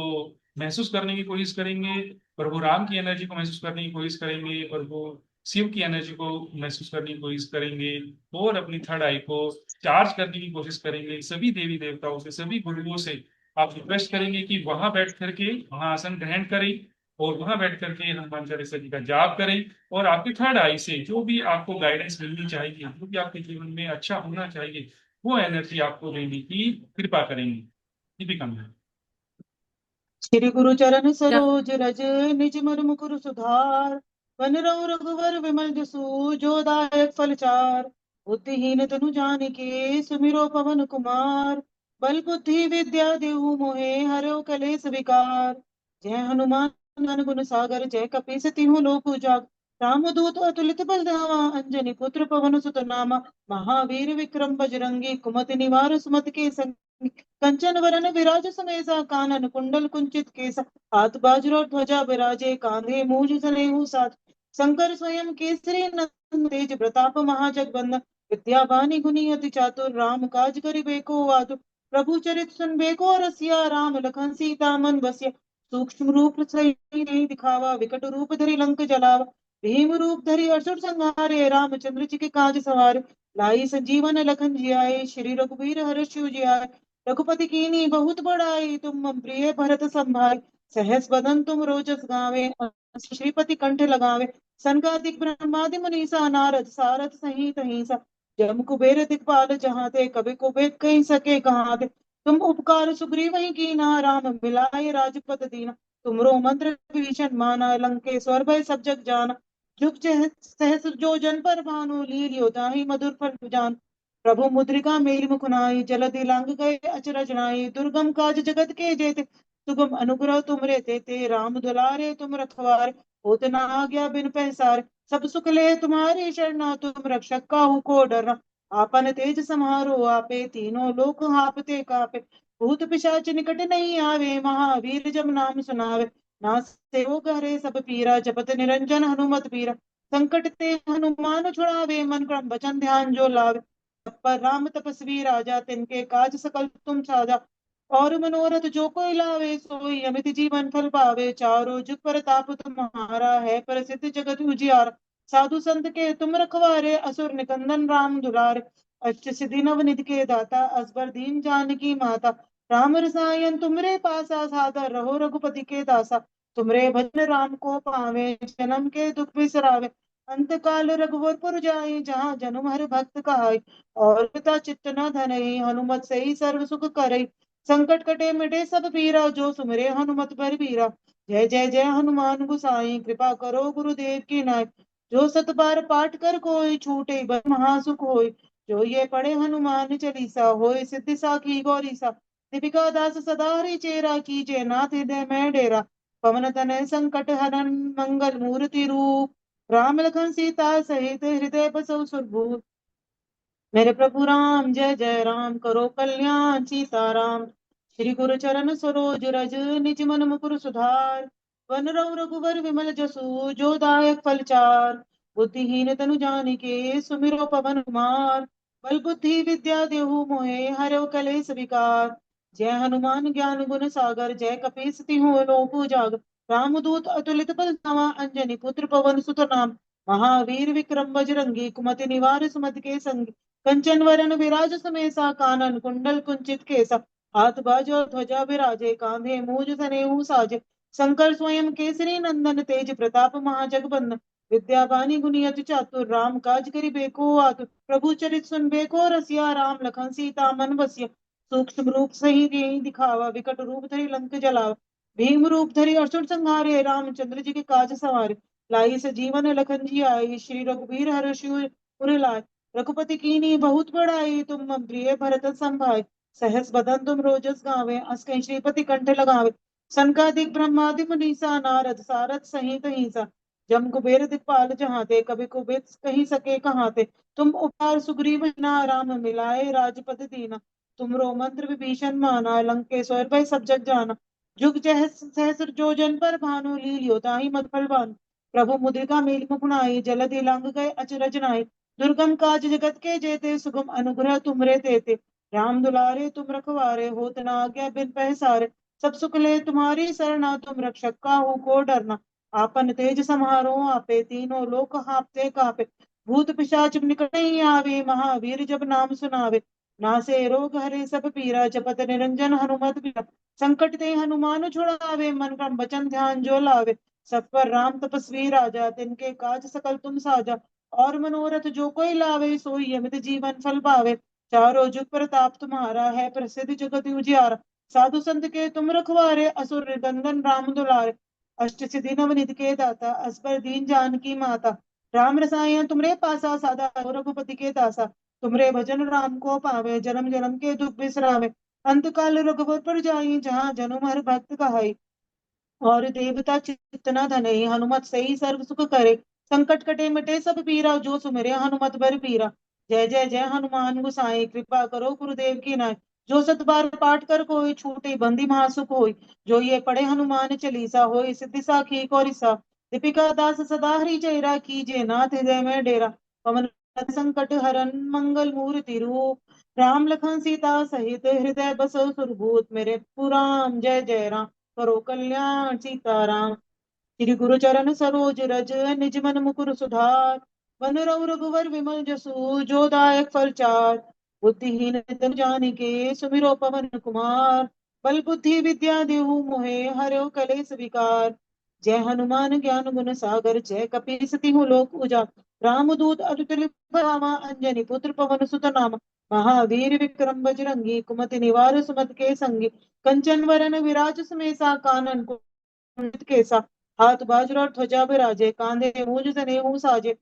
[SPEAKER 1] महसूस करने की कोशिश करेंगे, प्रभु राम की एनर्जी को महसूस करने की कोशिश करेंगे। प्रभु शिव की एनर्जी को महसूस करने की कोशिश करेंगे और अपनी थर्ड आई को चार्ज करने की कोशिश करेंगे। सभी देवी देवताओं से, सभी गुरुओं से आप रिक्वेस्ट करेंगे कि वहां बैठ करके वहां आसन ग्रहण करें और वहां बैठ करके हनुमान चालीसा जी का जाप करें। और आपकी थर्ड आई से जो भी आपको गाइडेंस मिलनी चाहिए, जो भी आपके जीवन में अच्छा होना चाहिए, वो एनर्जी आपको देने की कृपा करेंगे। दीपिका मैम।
[SPEAKER 6] श्री गुरु चरण सरोज रज निज मन मुकुर सुधार वन रंग रघुवर विमल जसु जो दायक फल चार बुद्धिहीन तनु जानिके सुमिरो पवन कुमार बल बुद्धि विद्या देहु मोहे हरो कलेस विकार जय हनुमान ज्ञान गुण सागर जय कपीस तिहु लोक उजागर रामदूत अतुलित बल धामा अंजनी पुत्र पवन सुत नामा महावीर विक्रम बजरंगी कुमति निवार सुमति के संगी कंचन वरन विराज समेसा कानन कुंडल कुंचित केसा हाथ बाजरो ध्वजा विराजे कांधे मूज जनेऊ साथ शंकर स्वयं केसरी नंदन तेज प्रताप महाजगवंदन विद्यावानी गुनी अति चातुर राम काज करिबे को आतुर प्रभु चरित सुनबे को रसिया राम लखन सीता मन बसिया सूक्ष्म रूप सही दिखावा विकट रूप धरि लंक जलावा भीम रूप धरि असुर संहारे रामचंद्र जी के काज सवारे लाई संजीवन लखन जियाए श्री रघुवीर हर्ष शिव जियाए रघुपति कीनी बहुत बड़ाई तुम मम प्रिय भरत संभाई सहस बदन तुम रोजस गावे श्रीपति कंठ लगावे सनकादिक ब्रह्मादि मुनीसा नारद सारद सहित अहिंसा जम कुबेर दिखपाल जहाँ ते कभी कुबेर कहीं सके कहाँ ते तुम उपकार सुग्रीव ही कीना राम मिलाए राजपद दीना तुमरो मंत्र भीषण माना लंकेश्वर भय सब जग जाना जुग सहस्र जो जन पर भानु लीलियो ताहि मधुर फल जान प्रभु मुद्रिका मेलि मुख नाई जलधि लांग गए अचरज नाई दुर्गम काज जगत के जेते सुगम अनुग्रह तुमरे तेते राम दुलारे तुम रखवारे होत न आज्ञा बिन पैसारे सब सुख ले तुम्हारी शरणा तुम रक्षक काहू को डरना आपन तेज समारो आपे तीनों लोक हापते कापे भूत पिशाच निकट नहीं आवे महावीर जब नाम सुनावे नासे रोग हरे सब पीरा जपत निरंजन हनुमत पीरा संकट ते हनुमान छुड़ावे मन क्रम वचन ध्यान जो लावे पर राम तपस्वी राजा तिनके काज सकल तुम साजा और मनोरथ जो कोई लावे सोई अमित जीवन फल पावे चारों जुग परताप तुम्हारा है प्रसिद्ध जगत उजियार साधु संत के तुम रखवारे असुर निकंदन राम दुलारे अष्ट सिद्धि नव निधि के दाता असबर दीन जानकी माता राम रसायन तुमरे पासा सादर रहो रघुपति के दासा तुमरे भजन राम को पावे जन्म के दुख बिसरावे अंत काल रघुवरपुर जाए जहाँ जन्म हर भक्त कहाई और पिता चित्त न धनई हनुमत से ही सर्व सुख करई संकट कटे मिटे सब पीरा जो सुमिरे हनुमत पर पीरा जय जय जय हनुमान गुसाई कृपा करो गुरुदेव की नाय जो सत बार पाठ कर कोई छूटे बस महासुख होय जो ये पढ़े हनुमान चालीसा होय सिद्धि साखी गौरीसा दीपिका दास सदा हरि चेरा कीजे नाथ हृदय में डेरा पवन तनय संकट हरन मंगल मूर्ति रूप राम लखन सीता सहित हृदय बसौ सुरभूप मेरे प्रभु राम जय जय राम करो कल्याण सीताराम श्री गुरु चरण सरोज रज निज मन मुकुर सुधार वन रघु रघुवर विमल जसु जो दायक फल चार बुद्धिहीन तनु जानिके सुमिरो पवन कुमार बल बुद्धि विद्या देहु मोहे हरो कलेस विकार जय हनुमान ज्ञान गुण सागर जय कपीस तिहु लोक उजागर रामदूत अतुलित बल धामा अंजनी पुत्र पवन सुत नाम महावीर विक्रम बजरंगी कुमति निवार सुमति के संगी कंचन वरन विराज समेसा कानन कुंडल कुंचित केसा हाथ बाजो ध्वजा विराजे कांधे मूज सनेऊ साजे शंकर स्वयं केसरी नंदन तेज प्रताप महाजगबंदन विद्यावानी गुनी अति चातुर राम काज करिबे को आतुर प्रभु चरित सुनबे को रसिया राम लखन सीता मन बसिया सूक्ष्म रूप सही दिखावा विकट रूप धरि लंक जलावा भीम रूप धरि असुर संहारे रामचंद्र जी के काज सवारे लाई सजीवन लखन जी आई श्री रघुवीर हर्ष उर लाए रघुपति कीनी बहुत बड़ाई तुम मम प्रिय भरत संभाई सहस बदन तुम रोजस गावे अस कहीं श्रीपति कंठ लगावे सनकादिक ब्रह्मादि मुनीसा नारद सारद सहित अहिंसा जम कुबेर दिखपाल जहाँ ते कभी कुबेर कहीं सके कहाँ ते तुम उपकार सुग्रीव ना राम मिलाए राजपद दीना तुमरो मंत्र विभीषण माना लंकेश्वर भय सब जग जाना जुग जह सहस्र जो जन पर भानु लीलियो ताहि मत फलवान प्रभु मुद्रिका मेल मुकुनाई जलधि लांग गए अचरज नाई दुर्गम काज जगत के जेते सुगम अनुग्रह तुमरे तेते राम दुलारे तुम रखवारे होत न आज्ञा बिन पैसारे सब सुख ले तुम्हारी सरना तुम रक्षक काहू को डरना आपन तेज समारो आपे, तीनों लोक हांपते कापे। भूत पिशाच निकट नहीं आवे, महावीर जब नाम सुनावे। नासे रोग हरे सब पीरा, जपत निरंजन हनुमत बीरा। संकट ते हनुमान छुड़ावे, मन क्रम वचन ध्यान जो लावे। सब पर राम तपस्वी राजा, तिनके काज सकल तुम साजा। और मनोरथ जो कोई लावे, सोई अमित जीवन फल पावे। चारों जुग प्रताप तुम्हारा है, प्रसिद्ध जगत उजियारा। साधु संत के तुम रखवारे, असुर निकंदन राम दुलारे। अष्ट सिद्धि नवनिधि के दाता, असबर दीन जानकी माता। राम रसायन तुमरे पासा, सादा रघुपति के दासा। तुमरे भजन राम को पावे, जन्म जन्म के दुख बिसरावे। अंत काल रघुवर पर जाई, जहाँ जन्म हर भक्त कहाई। और देवता चित्तना धनई, हनुमत से ही सर्व सुख करे। संकट कटे मिटे सब पीरा, जो सुमिरे हनुमत बल पीरा। जय जय जय हनुमान गुसाई, कृपा करो गुरुदेव की नाय। जो सत बार पाठ कर कोई, छूटे बंदी महासुख होई। जो ये पढ़े हनुमान चालीसा, होई सिद्धि साखी गौरीसा। दीपिका दास सदा हरि चेहरा, कीजिए नाथ हृदय में डेरा। पवन संकट हरन मंगल मूर्ति रूप, राम लखन सीता सहित हृदय बसो सुरभूत। मेरे पुराण जय जय राम, करो कल्याण सीताराम। श्री गुरु चरण सरोज रज, निज मन मुकुर सुधार। वन रघु रघुवर विमल जसु, जो दायक फल चार। बुद्धिहीन तन जानिके, सुमिरो पवन कुमार। बल बुद्धि विद्या देहु मोहे, हरयो कलेस विकार। जय हनुमान ज्ञान गुण सागर, जय कपीस तिहु लोक उजागर। रामदूत अतुलित बलधामा, अंजनी पुत्र पवन सुत नामा। महावीर विक्रम बजरंगी, कुमति निवार सुमति के संगी। कंचन वरन विराज सुमेसा, कानन कुंडल केसा। हाथ बाजरा और ध्वजा बिराजे, कांधे मूज जनेऊ साजे।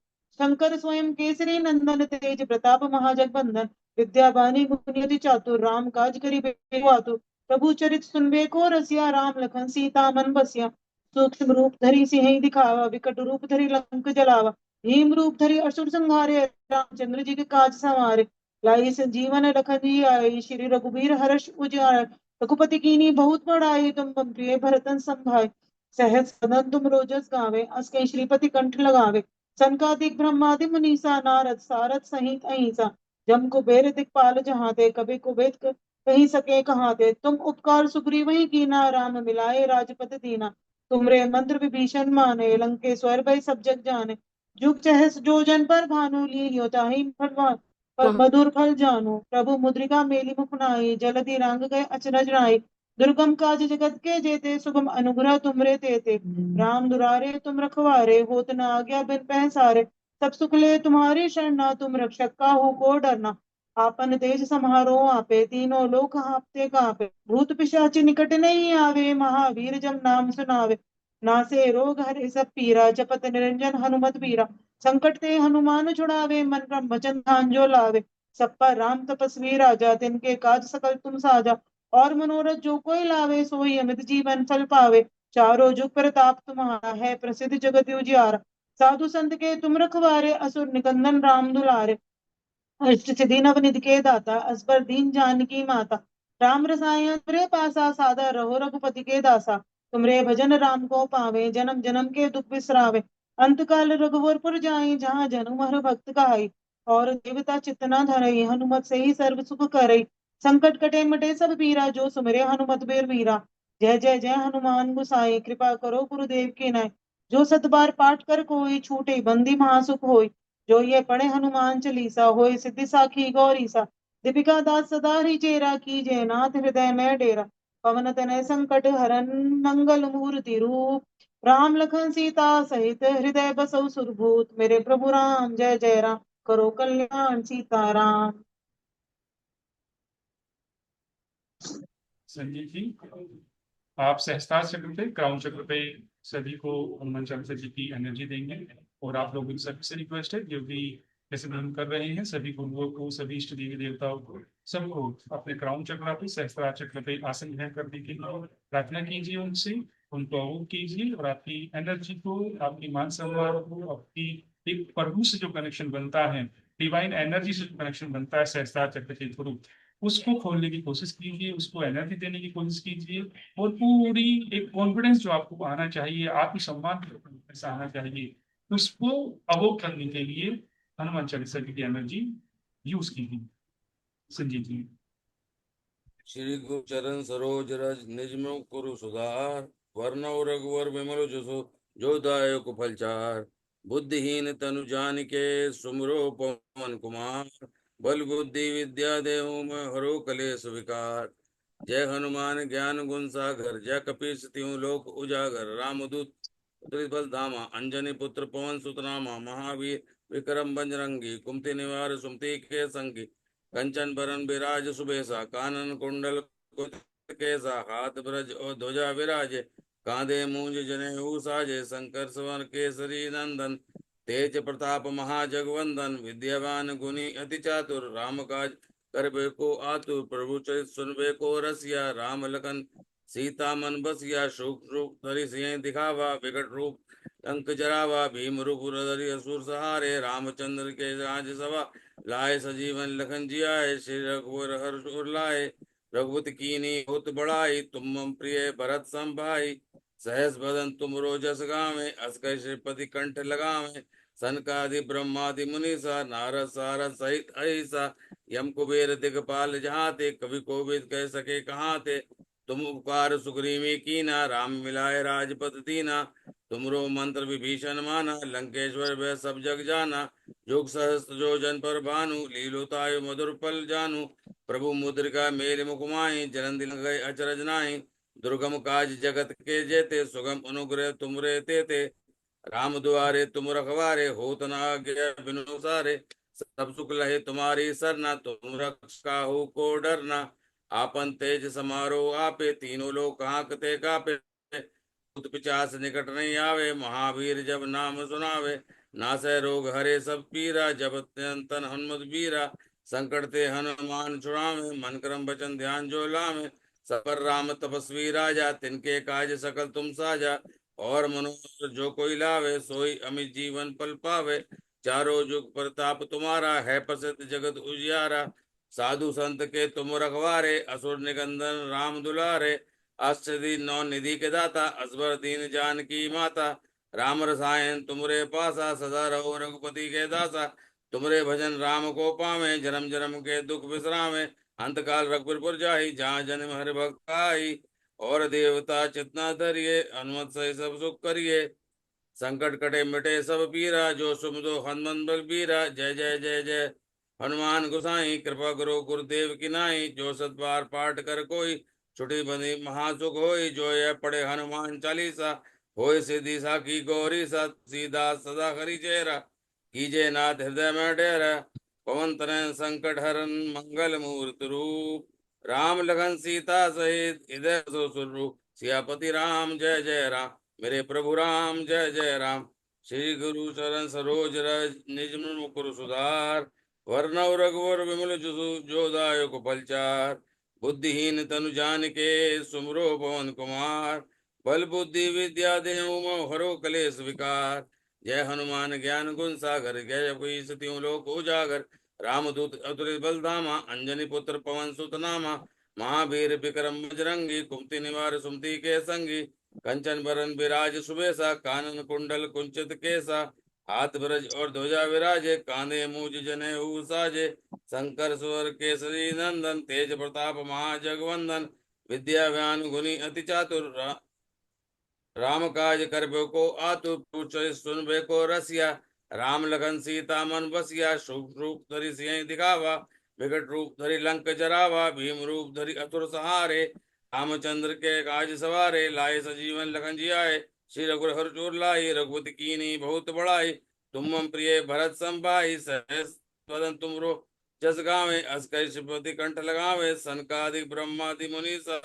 [SPEAKER 6] शंकर स्वयं केसरी नंदन, तेज प्रताप महाजगबंदन। विद्यावानी गुणियति चातुर, राम काज करिबे को आतुर। प्रभु चरित सुनबे को रसिया, राम लखन सीता मन बसिया। सूक्ष्म रूप धरि सिंह दिखावा, विकट रूप धरि लंक जलावा। भीम रूप धरि असुर संहारे, रामचंद्र जी के काज संवारे। लाई संजीवन लखन जी आए, श्री रघुबीर हर्ष उजियारे। रघुपति कीन्ही बहुत बड़ाई, तुम मम प्रिय भरतन संभाय। सहज सदन तुम रोजस गावे, अस कहीं श्रीपति कंठ लगावे। सनकादिक ब्रह्मादि मुनीसा, नारद सारद सहित अहिंसा। जम कुबेर दिखपाल जहाते, कभी कुबेद कहीं सके कहाते। तुम उपकार सुग्रीव ही कीना, राम मिलाए राजपद दीना। तुमरे मंत्र विभीषण माने, लंकेश्वर भय सब जग जाने। जुग चहस जो जन पर भानु, लील्यो ताहि फलवान। मधुर फल जानु, प्रभु मुद्रिका मेली मुख नाई। जलधि रांग गए अचरज नाई, दुर्गम काज जगत के जेते। सुगम अनुग्रह तुमरे तेते, राम दुरारे तुम रखवारे। होत न आज्ञा बिन पैसारे, सब सुख ले तुम्हारी शरणा। तुम रक्षक काहू को डरना। आपन तेज समारो आपे, तीनों लोक हांपते कांपे। भूत पिशाच निकट नहीं आवे, महावीर जब नाम सुनावे। नासे रोग हरे सब पीरा, जपत निरंजन हनुमत बीरा। संकट ते हनुमान छुड़ावे, मन क्रम वचन ध्यान जो लावे। सब पर राम तपस्वी राजा, तिनके काज सकल तुम साजा। और मनोरथ जो कोई लावे, सोई अमित जीवन फल पावे। चारों जुग प्रताप तुम्हारा है, प्रसिद्ध जगत उजियारा। साधु संत के तुम रखवारे, असुर निकंदन राम दुलारे। अष्ट सिद्धि नवनिधि के दाता, असबर दीन जानकी माता। राम रसायन तुमरे पासा, सादा रहो रघुपति के दासा। तुमरे भजन राम को पावे, जन्म जन्म के दुख बिसरावे। अंत काल रघुवर पुर जाई, जहाँ जन्म हर भक्त कहाई। और देवता चित्तना धरई, हनुमत से ही सर्व सुख करई। संकट कटे मिटे सब पीरा, जो सुमिरे हनुमत बेर वीरा। जय जय जय हनुमान गुसाई, कृपा करो गुरुदेव की नाय। जो सत बार पाठ कर कोई, छूटे बंदी महासुख होई। जो ये पढ़े हनुमान चालीसा, होय सिद्धि साखी गौरीसा। दीपिका दास सदा ही चेरा, कीजिए नाथ हृदय में डेरा। पवन तनय संकट हरन, मंगल मूर्ति रूप। राम लखन सीता सहित, हृदय बसौ सुरभूत। मेरे प्रभु राम जय जय राम, करो कल्याण सीताराम।
[SPEAKER 1] संजीव जी, आप सहस्त्र चक्र पे, क्राउन चक्र पे सभी को हनुमान चालीसा जी की एनर्जी देंगे। और आप लोगों सभी से रिक्वेस्ट है, जो भी जैसे भी हम कर रहे हैं, सभी गुरुओं को, सभी इष्ट देवी देवताओं को, सबको अपने क्राउन चक्र पे, सहस्त्र चक्र पे आसन ग्रहण करने के लिए प्रार्थना कीजिए उनसे, उनको अवोक कीजिए। और आपकी एनर्जी को, आपकी मान सम्मान को, आपकी एक प्रभु से जो कनेक्शन बनता है, डिवाइन एनर्जी से जो कनेक्शन बनता है सहस्त्र चक्र के थ्रू, उसको खोलने की कोशिश कीजिए, उसको एनर्जी देने की कोशिश कीजिए। और पूरी एक कॉन्फिडेंस जो आपको आना चाहिए, आत्मसम्मान ऐसा आना चाहिए, उसको अवोक करने के लिए हनुमान चालीसा की एनर्जी यूज कीजिए। संजीव जी।
[SPEAKER 7] श्री गुरु चरण सरोज रज, निज मुख कुरु सुधार। वरनौ रघुवर विमल जसु, जो दायक फलचार। बुद्धिहीन तनु जानिके सुमिरो पवन कुमार। बल बुद्धि विद्या देहु मैं हरो कलेश विकार। जय हनुमान ज्ञान गुण सागर जय कपीस तिहु लोक उजागर। रामदूत बल धामा अंजनी पुत्र पवन सुत नामा। महावीर विक्रम बजरंगी कुमति निवार सुमति के संगी। कंचन बरन बिराज सुबेसा कानन कुंडल कुंचित केसा। हाथ ब्रज और ध्वजा विराजे कांधे मूंज जनेऊ साजे। शंकर स्वर्ण केसरी नंदन तेज प्रताप महाजगवंदन। विद्यावान गुणी अति चातुर राम काज करबे को आतुर। प्रभु चरित सुनबे को रसिया राम लखन सीता मन बसिया। सूक्ष्म रूप धरि सिंह दिखावा विकट रूप अंक जरावा। भीम रूप धरि असुर सहारे रामचंद्र के राज सभा लाए। सजीवन लखन जियाए श्री रघुवर हर्ष उर लाए। रघुपति कीनी बहुत बड़ाई तुम मम प्रिय भरत सम भाई। सहस बदन तुम रोजस गावे अस कहि श्रीपति कंठ लगावे। सनकादि ब्रह्मादि मुनीसा नारद सारद सहित अहिसा। यम कुबेर दिगपाल जहाते कवि कोविद कह सके कहाते। तुम उपकार सुग्रीवी कीना राम मिलाए राजपद दीना। तुमरो मंत्र विभीषण माना लंकेश्वर वह सब जग जाना। जुग सहस्त्र जो जन पर भानु लीलोताय मधुर पल जानु। प्रभु मुद्रिका मेल मुकुमाई जलन दिल गए अचरज नाहि। दुर्गम काज जगत के जेते सुगम अनुग्रह तुमरे तेते। राम दुआरे तुम रखवारे होत न आज्ञा बिनु सारे। सब सुख लहे तुम्हारी सरना तुम रक्षा हो को डरना। आपन तेज समारो आपे तीनों लोग कांपते कापे। भूत पिशाच निकट नहीं आवे महावीर जब नाम सुनावे। नासै रोग हरे सब पीरा जपत निरंतर हनुमत बीरा। संकट ते हनुमान छुड़ावे मन क्रम वचन ध्यान जो लावे। सबर राम तपस्वी राजा तिनके काज सकल तुम साजा। और मनोरथ जो कोई लावे सोई अमित जीवन पल पावे। चारों जुग प्रताप तुम्हारा है प्रसिद्ध जगत उजियारा। साधु संत के तुम रखवारे असुर निकंदन राम दुलारे। अष्टसिद्धि नौ निधि के दाता असबर दीन जान की माता। राम रसायन तुमरे पासा सदा रहो रघुपति के दासा। तुमरे भजन राम को पावे जन्म जन्म के दुख विश्रामे। अंत काल रघुपुर जाहि जहाँ जन्म हरि भक्त आई। और देवता चितना धरिए हनुमत सही सब सुख करिए। संकट कटे मिटे सब पीरा जो सुमदो हनुमंत बल बीरा। जय जय जय जय हनुमान गोसाई कृपा करो गुरुदेव की नाई। जो सत बार पाठ कर कोई छुटी बंदी महासुख होई। जो यह पढ़े हनुमान चालीसा होय सिद्धि साखी गौरी सा। सीधा सदा हरि चेहरा कीजे नाथ हृदय में डेरा। पवन तनय संकट हरन मंगल मूर्त रूप। राम लखन सीता सहित हृदय सो सुररूप। सियापति राम जय जय राम मेरे प्रभु राम जय जय राम। श्री गुरु चरण सरोज रज निज मन मुकुर सुधार। वरनौ रघुवर विमल जसु जो दायक फलचार। बुद्धिहीन तनु जानिके सुमरो पवन कुमार। बल बुद्धि विद्या देहु मोह हरो कलेश विकार। जय हनुमान ज्ञान गुण सागर जय कोई सतियों लोक उजागर। रामदूत अतुलित बल धामा अंजनी पुत्र पवन सुत नामा। महावीर विक्रम बजरंगी कुमति निवार सुमति के संगी। कंचन बरन विराज सुबेसा कानन कुंडल कुंचित केसा। हाथ ब्रज और ध्वजा विराजे कांधे मूज जनेऊ साजे। शंकर सुवर केसरी नंदन तेज प्रताप महाजगवंदन। विद्यावान गुणी अति चातुर राम काज करबे को आतुर। पूछ सुनबे को रसिया राम लखन सीता मन बसिया। शुभ रूप धरि सिंह दिखावा विकट रूप धरि लंक जरावा। भीम रूप धरि असुर सहारे रामचंद्र के काज सवारे। लाए सजीवन लखन जियाए श्री रघुवर हर्ष उर लाए। रघुपति कीनी बहुत बड़ाई तुम मम प्रिय भरत सम भाई। सहस वदन तुमरो जस गावे अस कहि श्रीपति कंठ लगावे। सनकादिक ब्रह्मादि मुनीसा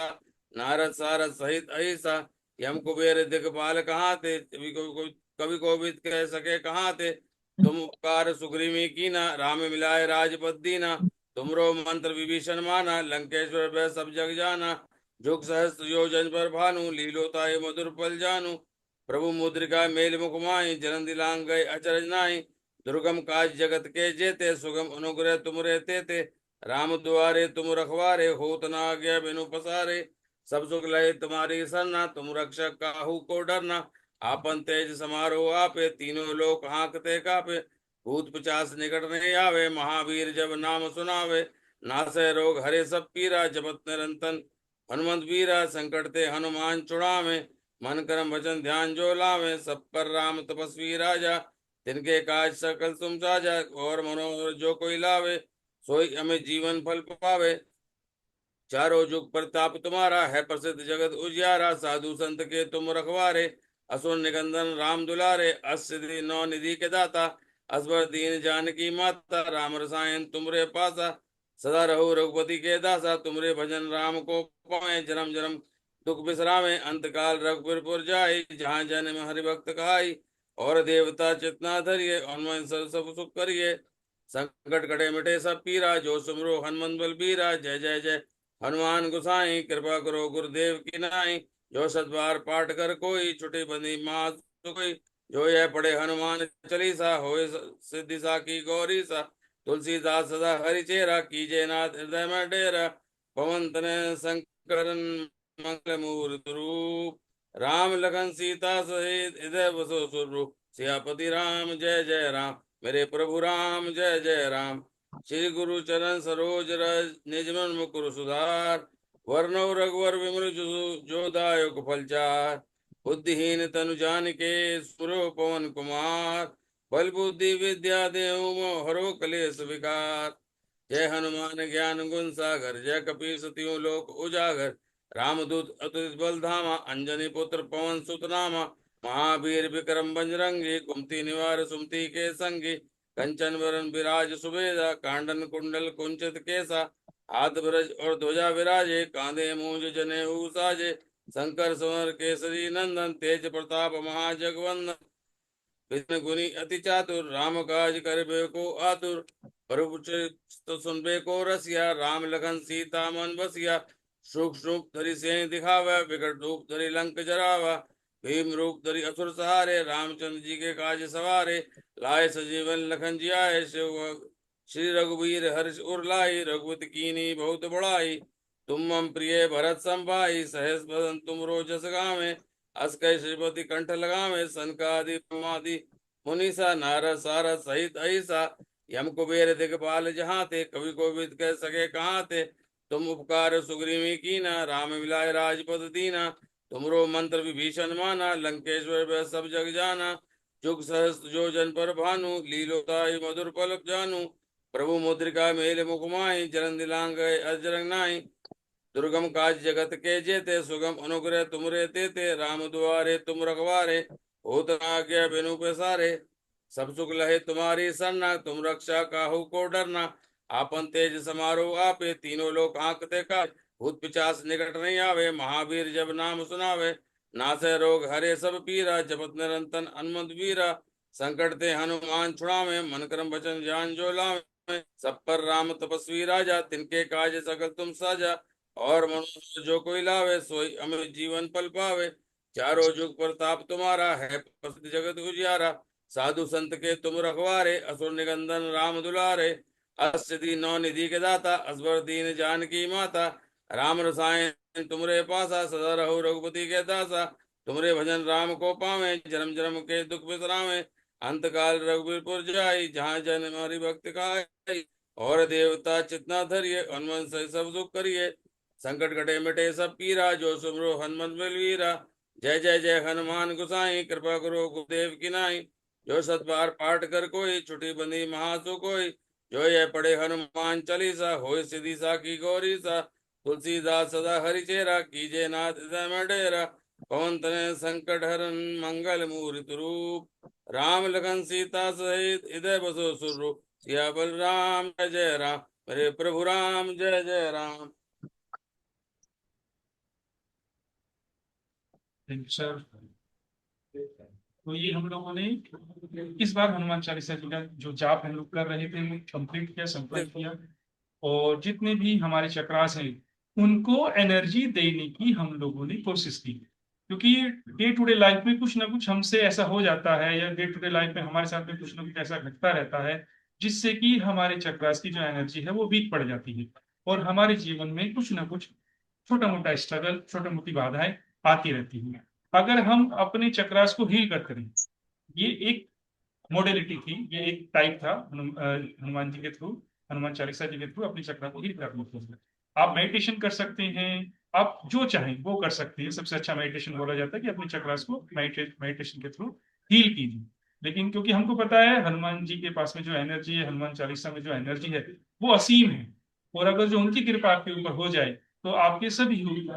[SPEAKER 7] नारद सारद सहित अहिसा। यम कुबेर दिगपाल कहाते कवि कोविद कह सके कहाते। तुम उपकार सुग्रीवी कीना राम मिलाए राजपद दीना। तुमरो मंत्र विभीषण माना लंकेश्वर वह सब जग जाना। जुग सहस्त्र योजन पर भानु लीलोताय मधुर पल जानु। प्रभु मुद्रिका मेल मुखमाई जलन दिलांग गए अचरज नाहि। दुर्गम काज जगत के जेते सुगम अनुग्रह तुमरे तेते। राम दुआरे तुम रखवारे होत न आज्ञा बिनु पसारे। सब सुख लहे तुम्हारी सरना तुम रक्षक काहू को डरना। आपन तेज समारो आपे तीनों लोक हाँकते कापे। भूत पिशाच निकट नहीं आवे महावीर जब नाम सुनावे। नासै रोग हरे सब पीरा जपत निरंतन हनुमंत वीरा। संकट ते हनुमान छुड़ावे मन कर्म वचन ध्यान जो लावे, सब पर राम तपस्वी राजा। तिनके काज सकल तुम साजा, और मनोहर जो कोई लावे, सोई हमें जीवन फल पावे। चारों जुग प्रताप तुम्हारा, है प्रसिद्ध जगत उजियारा। साधु संत के तुम रखवारे, असुर निकंदन राम दुलारे। अष्टसिद्धि नौ निधि के दाता, असवर दीन जानकी माता। राम रसायन तुमरे पासा, सदा रहो रघुपति के दासा। तुमरे भजन राम को पाए, जन्म जन्म दुख बिसरावे। अंत काल रघुपुर जाय, जहाँ जन्म हरि भक्त कहाई। और देवता चितना धरिए, और मन सब सुख करिए। संकट कटे मिटे सब पीरा, जो सुमरो हनुमंत बल बीरा। जय जय जय हनुमान गोसाई, कृपा करो गुरुदेव की नाई। जो सत बार पाठ कर कोई, छुटी बंदी मास कोई। जो यह पढ़े हनुमान चालीसा, होए सिद्धि साखी गौरी सा। तुलसीदास सदा हरि चेरा, कीजे नाथ हृदय में डेरा। पवन तनय संकरन मंगल मूर्त रूप, राम लखन सीता सहित हृदय बसो सुरभूप। सियापति राम जय जय राम, मेरे प्रभु राम जय जय राम। श्री गुरु चरण सरोज रज, निज मन मुकुर सुधार। वरनौ रघुवर विमल जो दायक फलचार। बुद्धिहीन तनु जानिके, सुरो पवन कुमार। बल बुद्धि विद्या देहु मोह हरो कलेश विकार। जय हनुमान ज्ञान गुण सागर, जय कपीस तिहु लोक उजागर। रामदूत अतुलित बल धामा, अंजनी पुत्र पवन सुत नामा। महावीर विक्रम बजरंगी, कुमति निवार सुमति के संगी। कंचन वरन विराज सुबेदा, कांडन कुंडल कुंचित केसा। हाथ ब्रज और ध्वजा विराजे, कांधे मूंज जनेऊ साजे। शंकर स्वर केसरी नंदन, तेज प्रताप महाजगवंदन। विष्णु गुनी अति चातुर, राम काज करबे को आतुर। प्रभु तो सुनबे को रसिया, राम लखन सीता मन बसिया। सूक्ष्म रूप धरि सिंह दिखावा, विकट रूप धरि लंक जरावा। भीम रूप धरि असुर सहारे, रामचंद्र जी के काज सवारे। लाए सजीवन लखन जियाए, श्री रघुवीर हर्ष उर लाए। रघुपति कीनी बहुत बड़ाई, तुम मम प्रिय भरत संभाई। सहस बदन तुम रोजस गावे, अस कई श्रीपति कंठ लगावे। सनकादि ब्रह्मादि मुनीसा, नारद सारद सहित अहिसा। यम कुबेर दिगपाल जहाँ ते, कवि कोविद कह सके कहाँ ते। तुम उपकार सुग्रीवी कीना, राम मिलाए राजपद दीना। तुमरो मंत्र विभीषण माना, लंकेश्वर वै सब जग जाना। जुग सहस्त्र जो जन पर भानु, लीलोताई मधुर पल जानु। प्रभु मुद्रिका मेल मुख माहि, जलन दिलांग अजरंग नाहि। दुर्गम काज जगत के जेते, सुगम अनुग्रह तुमरे तेते। राम दुआरे तुम रखवारे, होत न आज्ञा बिनु पैसारे। सब सुख लहे तुम्हारी सरना, तुम रक्षा काहू को डरना। आपन तेज समारो आपे, तीनों लोक आंकते का। भूत पिचास निकट नहीं आवे, महावीर जब नाम सुनावे। नासे रोग हरे सब पीरा, जपत निरंतन हनुमंत वीरा। संकट ते हनुमान छुड़ावे, मन क्रम वचन ध्यान जो लावे। सब पर राम तपस्वी राजा, तिनके काज सकल तुम साजा। और मनुष्य जो कोई लावे, सोई अमित जीवन पल पावे। चारों जुग प्रताप तुम्हारा, है प्रसिद्ध जगत उजियारा। साधु संत के तुम रखवारे, असुर निकंदन राम दुलारे। अष्टसिद्धि नौ निधि के दाता, असवर दीन जानकी माता। राम रसायन तुमरे पासा, सदा रहो रघुपति के दासा। तुमरे भजन राम को पावे, जन्म जन्म के दुख बिसरावे। अंत काल रघुवीरपुर जाई, जहाँ जन हरि भक्त खाई। और देवता चितना धरिए, हनुमंत से सब दुख करिए। संकट कटे मिटे सब पीरा, जो सुमरो हनुमंत बलवीरा। जय जय जय हनुमान गोसाई, कृपा करो गुरुदेव की नाई। जो सत बार पाठ कर कोई, छुटी बंदी महासु कोई। जो यह पढ़े हनुमान चालीसा, होय सिद्धि साखी गौरी सा। तुलसीदास सदा हरि चेरा, कीजे नाथ हृदय में डेरा। पवन तनय संकट हरन, मंगल मूर्ति रूप। राम लखन सीता सहित हृदय बसो सुररूप। सिया बल राम जय जय राम, मेरे प्रभु राम जय जय राम।
[SPEAKER 1] Thank you sir. तो ये हम लोगों ने इस बार हनुमान चालीसा जी का जो जाप हम लोग कर रहे थे वो कंप्लीट किया, संपन्न किया। और जितने भी हमारे चक्रास हैं उनको एनर्जी देने की हम लोगों ने कोशिश की, क्योंकि डे टू डे लाइफ में कुछ ना कुछ हमसे ऐसा हो जाता है, या डे टू डे लाइफ में हमारे साथ में कुछ ना कुछ ऐसा घटता रहता है जिससे कि हमारे चक्रास की जो एनर्जी है वो वीक पड़ जाती है, और हमारे जीवन में कुछ ना कुछ छोटा मोटा स्ट्रगल, छोटी मोटी बाधाएं आती रहती हैं। अगर हम अपने चक्रास को हील करते रहें, ये एक मोडेलिटी थी, ये एक टाइप था हनुमान जी के थ्रू, हनुमान चालीसा जी के थ्रू अपने चक्र को हील करने के लिए। आप मेडिटेशन कर सकते हैं, आप जो चाहें वो कर सकते हैं। सबसे अच्छा मेडिटेशन बोला जाता है कि अपने चक्रास को मेडिटेशन के थ्रू हील कीजिए। लेकिन क्योंकि हमको पता है हनुमान जी के पास में जो एनर्जी है, हनुमान चालीसा में जो एनर्जी है, वो असीम है। और अगर जो उनकी कृपा आपके ऊपर हो जाए तो आपके सभी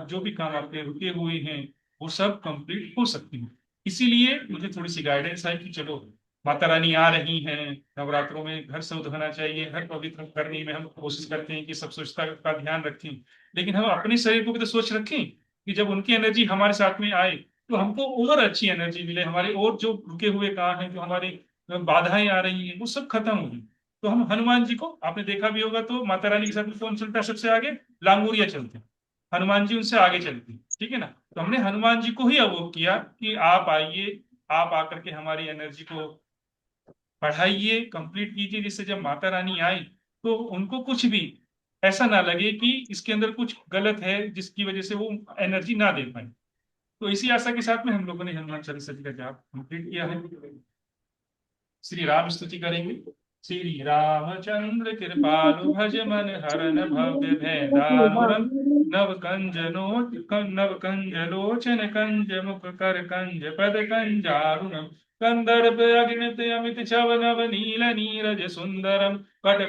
[SPEAKER 1] जो भी काम आपके रुके हुए हैं वो सब कंप्लीट हो सकते हैं। इसीलिए मुझे थोड़ी सी गाइडेंस है कि चलो माता रानी आ रही हैं, नवरात्रों में घर शुद्ध होना चाहिए, घर पवित्र करने में हम कोशिश करते हैं कि सब स्वच्छता का ध्यान रखें। लेकिन हम अपने शरीर को भी तो सोच रखें कि जब उनकी एनर्जी हमारे साथ में आए तो हमको और अच्छी एनर्जी मिले, हमारे और जो रुके हुए काम हैं, जो हमारी बाधाएं आ रही हैं, वो सब खत्म होगी। तो हम हनुमान जी को आपने देखा भी होगा, तो माता रानी के साथ में कौन चलता है सबसे आगे? लांगोरिया चलते हैं, हनुमान जी उनसे आगे चलते हैं, ठीक है ना। तो हमने हनुमान जी को ही अवोक किया कि आप आइए, आप आकर के हमारी एनर्जी को बढ़ाइए, कंप्लीट कीजिए, जिससे जब माता रानी आए तो उनको कुछ भी ऐसा ना लगे कि इसके अंदर कुछ गलत है जिसकी वजह से वो एनर्जी ना दे पाए। तो इसी आशा के साथ में हम लोगों ने हनुमान चालीसा जी का जाप कंप्लीट किया है। श्री राम स्तुति करेंगे। श्री रामचंद्र कृपालु भज मन हरन भव्य भेदानुरम नव कंजनो नव कंज लोचन कंज मुख कर कंज पद कंजारुणम कंदर्प अग्नित अमित चव नव नील नीरज सुंदरम पट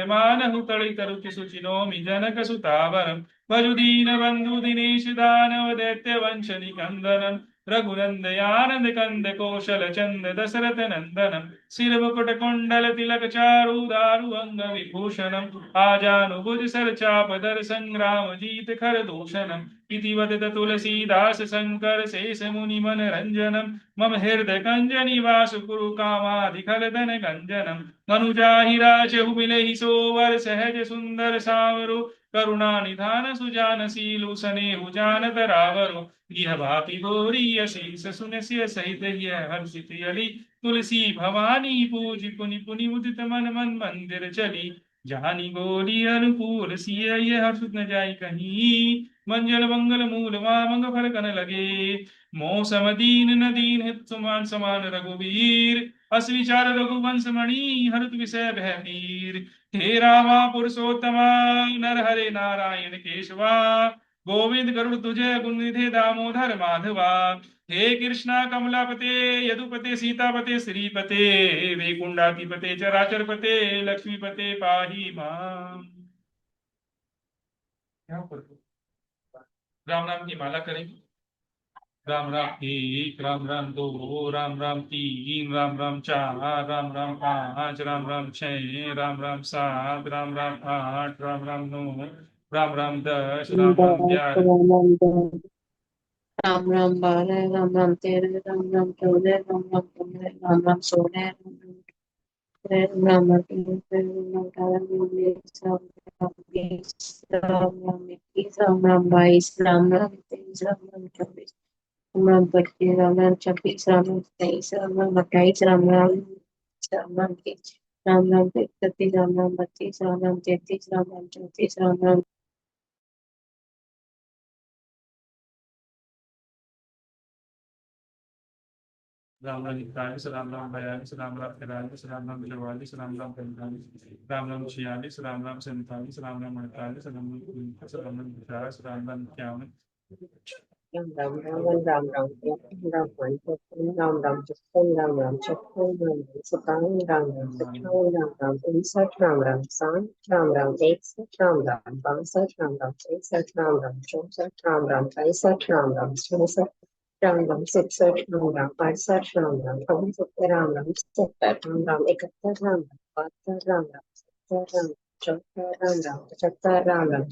[SPEAKER 1] मानहु तड़ित रुचि सुचिनोमि जनक सुतावरम भजुदीन बंधु दिनेश दानव दैत्य वंश निकंदनम रघुनंदयानंद कंद कौशल चंद दशरथ नंदनम सिर मुकुट कुंडल तिलक चारु दारु अंग विभूषणम आजानुभुज सर चाप दर संग्राम जीत खर दूषणम इति वदत तुलसीदास शंकर शेष मुनि मन रंजनम मम हृदय कंज निवास कुरु कामाधिकल धन गंजनम मनुजाहि राजहु मिलहि सोवर सहज सुंदर सावरो करुणा निधान सुजान सीलु सनेहु जानत रावरो यह भांति गोरी अशीष सुनसिय सहित यह हर्षित अली तुलसी भवानी पूज पुनि पुनि मुदित मन मन मंदिर चली जानी गोरी अनुकूल सिय यह हर्ष न जाय कहीं मंगल मंगल मूल मामंग फल कन लगे मौसम दीन न दीन हित समान समान रघुवीर अस विचार रघुवंश मणि हरत विषय भयवीर हे रामा पुरुषोत्तमा नर हरे नारायण केशवा गोविंद गरुड़ तुझे गुण निधे दामोदर माधवा हे कृष्णा कमलापते यदुपते सीतापते श्रीपते वैकुंठाधिपते चराचरपते लक्ष्मीपते पाहि मां। यहाँ पर राम नाम की माला करेंगे। राम राम एक, राम राम दो, राम राम तीन, राम राम चार, राम राम पांच, राम राम छह, राम राम सात, राम राम आठ, राम राम नौ, Ram Ram 10, Ram Ram 11।
[SPEAKER 2] Ram Ram 12, Ram Ram 13, Ram Ram 14, Ram Ram 15, Ram Ram 16, Ram Ram 18, Ram Ram 19, Ram Ram 20, Ram Ram 21, Ram Ram 23, Ram Ram 24, Ram Ram 25, Ram Ram 26, Ram Ram 27, Ram Ram 28, Ram Ram 30, Ram Ram 31, Ram Ram 32, Ram Ram 33, Ram Ram 34, Ram Ram
[SPEAKER 1] Ram Ram 41, Ram Ram 42, Ram Ram 43, Ram Ram 44, Ram Ram 45, Ram Ram 46, Ram Ram 47, Ram Ram 48, Ram Ram 49, Ram Ram 50, Ram Ram 51।
[SPEAKER 8] Ram Ram Ram Ram Ram Ram Ram Ram Ram Chakun Ram Ram Chakun Ram Ram Satang Ram Ram Satang Ram Ram Unsat Ram Ram San Ram Ram Eksat Ram Ram Bansat Ram Ram Eksat Ram Ram Chomsat Ram Ram Kaisat Ram Ram Smasat Ram Ram Sipsat Ram Ram Parsat Ram Ram Kamsat Ram Ram Sattat Ram Ram Ekatat Ram Ram Patat Ram Ram Sattat Ram Chottat Ram Ram Chattat Ram Ram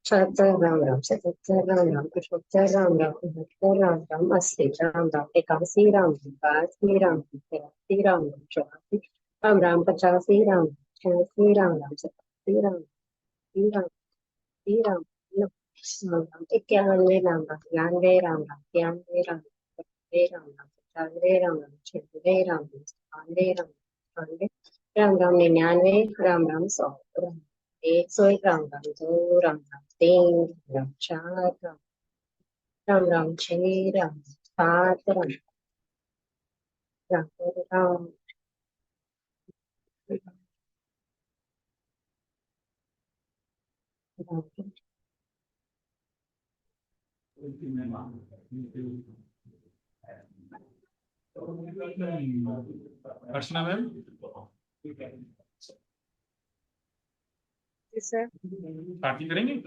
[SPEAKER 8] Sharatta Ram Ram, Satatta Ram Ram, Pushpatta Ram Ram, Pushpatta Ram Ram, Asti Ram Ram, Ekasi Ram Ram, Bhasti Ram Ram, Terasi Ram Ram, Chaurasi Ram Ram, Pachasi Ram Ram, Chhasi Ram Ram, Satasi Ram Ram, Ram, Ram, Ram, Ekyanve Ram Ram, Yanve Ram Ram, Yanve Ram Ram, Satve Ram Ram, Satve Ram Ram, Chhave Ram Ram, Satve Ram Ram, Satve Ram Ram, Ninyanve Ram Ram, Saur Ram एक सौ एक राम राम दो राम राम तीन राम राम चार राम राम छह राम सात राम राम राम राम
[SPEAKER 1] अर्चना ma'am,
[SPEAKER 8] जी sir.
[SPEAKER 1] आरती करेंगे?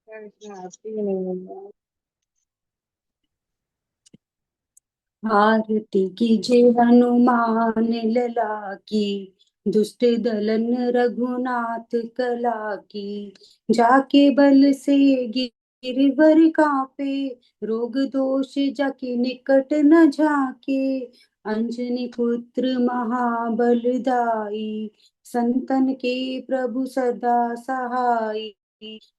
[SPEAKER 8] Sir इसमें आरती ही नहीं मिल रहा है।
[SPEAKER 3] आरती कीजिए हनुमान लला की, दुष्ट दलन रघुनाथ कला की। जाके बल से गिरवर कापे, रोग दोष जाके निकट न जाके। अंजनी पुत्र महाबलदाई, संतन के प्रभु सदा सहाय।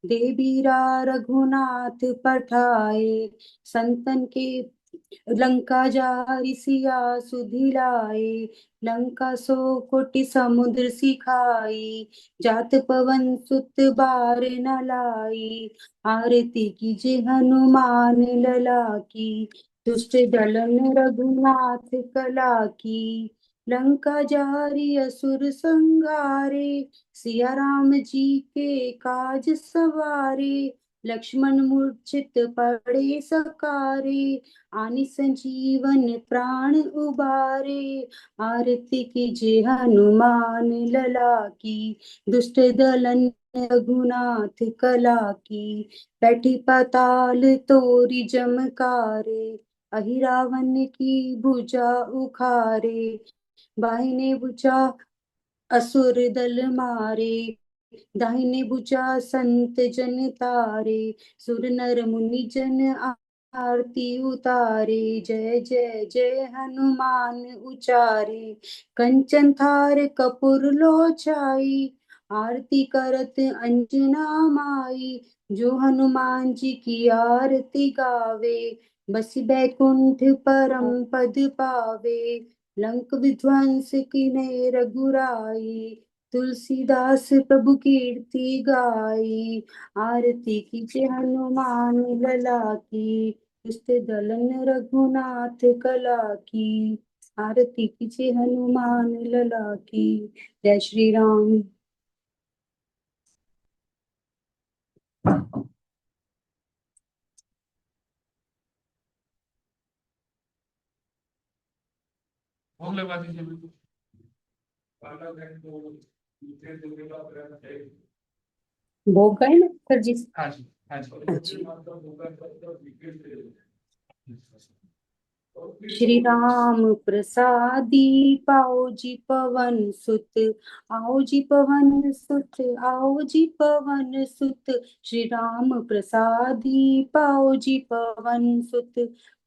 [SPEAKER 3] देवीरा रघुनाथ पठाए, संतन के लंका जारि सिया सुधिलाए। लंका सो कोटि समुद्र सिखाई, जात पवन सुत बार न लाई। आरती कीजिए हनुमान लला की, दुष्ट दलन रघुनाथ कला की। लंका जारी असुर संहारे, सिया राम जी के काज सवारे। लक्ष्मण मूर्छित पड़े सकारे, आनि संजीवन प्राण उबारे। आरती कीजिए हनुमान लला की, दुष्ट दलन रघुनाथ कला की। बैठी पाताल तोरी जमकारे, अहि रावण की भुजा उखारे। बाहिने भुजा असुर दल मारे, दाहिने भुजा संत जन तारे। सुर नर मुनि जन आरती उतारे, जय जय जय हनुमान उचारे। कंचन थार कपूर लोचाई, आरती करत अंजना माई। जो हनुमान जी की आरती गावे, बसी बैकुंठ परम पद पावे। लंक विध्वंस कीन्हे रघुराई, तुलसीदास प्रभु कीर्ति गाई। आरती कीजिए हनुमान लला की, दुष्ट दलन रघुनाथ कला की। आरती कीजिए हनुमान लला की। जय श्री राम।
[SPEAKER 1] भोग लगवा दीजिए मेरे
[SPEAKER 3] भोग गए ना सर जी?
[SPEAKER 1] हाँ जी, हाँ जी।
[SPEAKER 3] श्री राम प्रसादी, पाओ जी पवन सुत। आओ जी पवन सुत, आओ जी पवन सुत। श्री राम प्रसादी, पाओ जी पवन सुत।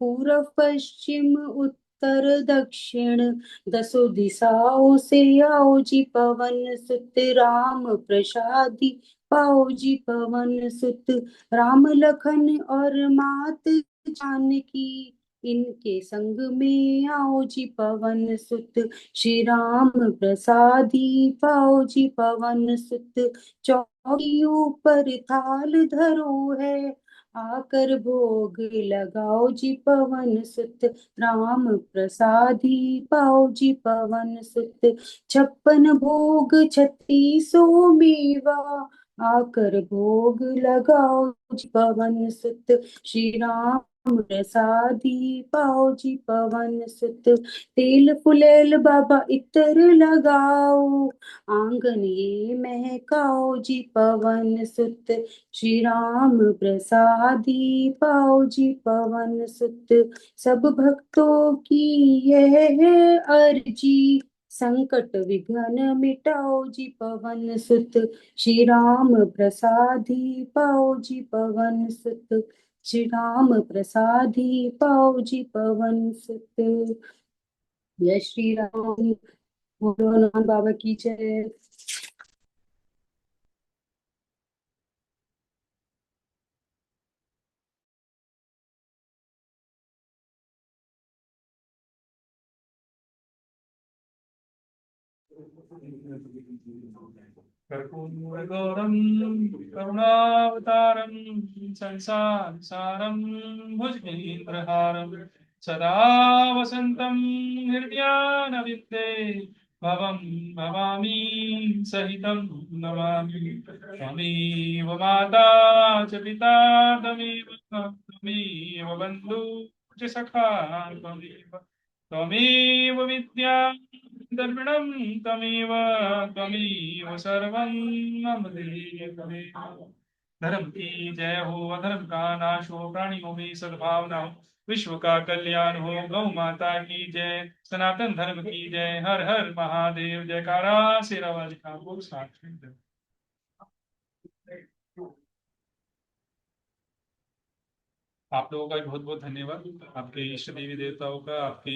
[SPEAKER 3] पूरब पश्चिम उत्तर दक्षिण, दसों दिशाओं से आओ जी पवन सुत। राम प्रसादी, पाओ जी पवन सुत। राम लखन और मात जानकी, इनके संग में आओ जी पवन सुत। श्री राम प्रसादी, पाओ जी पवन सुत। चौकी ऊपर थाल धरो है, आकर भोग लगाओ जी पवन सुत। राम प्रसादी, पाओ जी पवन सुत। 56 भोग 36 मेवा, आकर भोग लगाओ जी पवन सुत, श्री राम प्रसादी पाओ जी पवन सुत। तेल फुलेल बाबा इतर लगाओ, आंगने महकाओ जी पवन सुत, श्री राम प्रसादी पाओ जी पवन सुत। सब भक्तों की यह है अर्जी, संकट विघ्न मिटाओ जी पवन सुत, श्री राम प्रसादी पाओ जी पवन सुत, श्री राम प्रसादी पाओ जी पवन सुत। जय श्री राम। बोलो हनुमान बाबा की जय।
[SPEAKER 1] कर्पूरगौरं करुणावतारं संसारसारं भुजगेन्द्रहारं सदा वसन्तं हृदयानविद्ये भवं भवामी सहितं नमामि। त्वमेव माता च पिता त्वमेव बन्धु च सखा त्वमेव विद्या दर्पणं त्वमेव त्वमेव सर्वं मम देव। धर्म की जय हो, अधर्म का नाश हो, प्राणियों में सद्भावना हो, विश्व का कल्याण हो। गौ माता की जय, सनातन धर्म की जय। हर हर महादेव। जयकारा शेरा वाली का बोल साक्षी। आप लोगों का भी बहुत बहुत धन्यवाद। आपके इष्ट देवी देवताओं का, आपके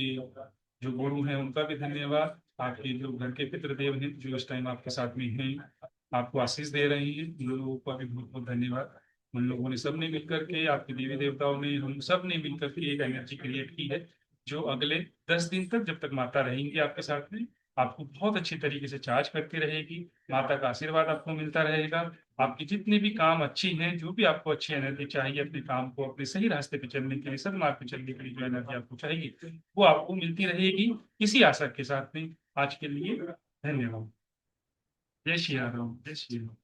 [SPEAKER 1] जो गुरु हैं उनका भी धन्यवाद। आपके जो घर के पितृदेव हैं जो इस टाइम आपके साथ में हैं, आपको आशीष दे रहे हैं, उन लोगों का भी बहुत बहुत धन्यवाद। उन लोगों ने सबने मिलकर के, आपके देवी देवताओं ने, हम सब ने मिलकर के एक एनर्जी क्रिएट की है जो अगले 10 दिन तक, जब तक माता रहेंगी आपके साथ में, आपको बहुत अच्छी तरीके से चार्ज करती रहेगी। माता का आशीर्वाद आपको मिलता रहेगा। आपकी जितने भी काम अच्छी हैं, जो भी आपको अच्छी एनर्जी चाहिए अपने काम को, अपने सही रास्ते पे चलने के लिए, सदमार्ग पे चलने के लिए जो एनर्जी आपको चाहिए वो आपको मिलती रहेगी। इसी आशा के साथ में आज के लिए धन्यवाद। जय श्री राम। जय श्री राम।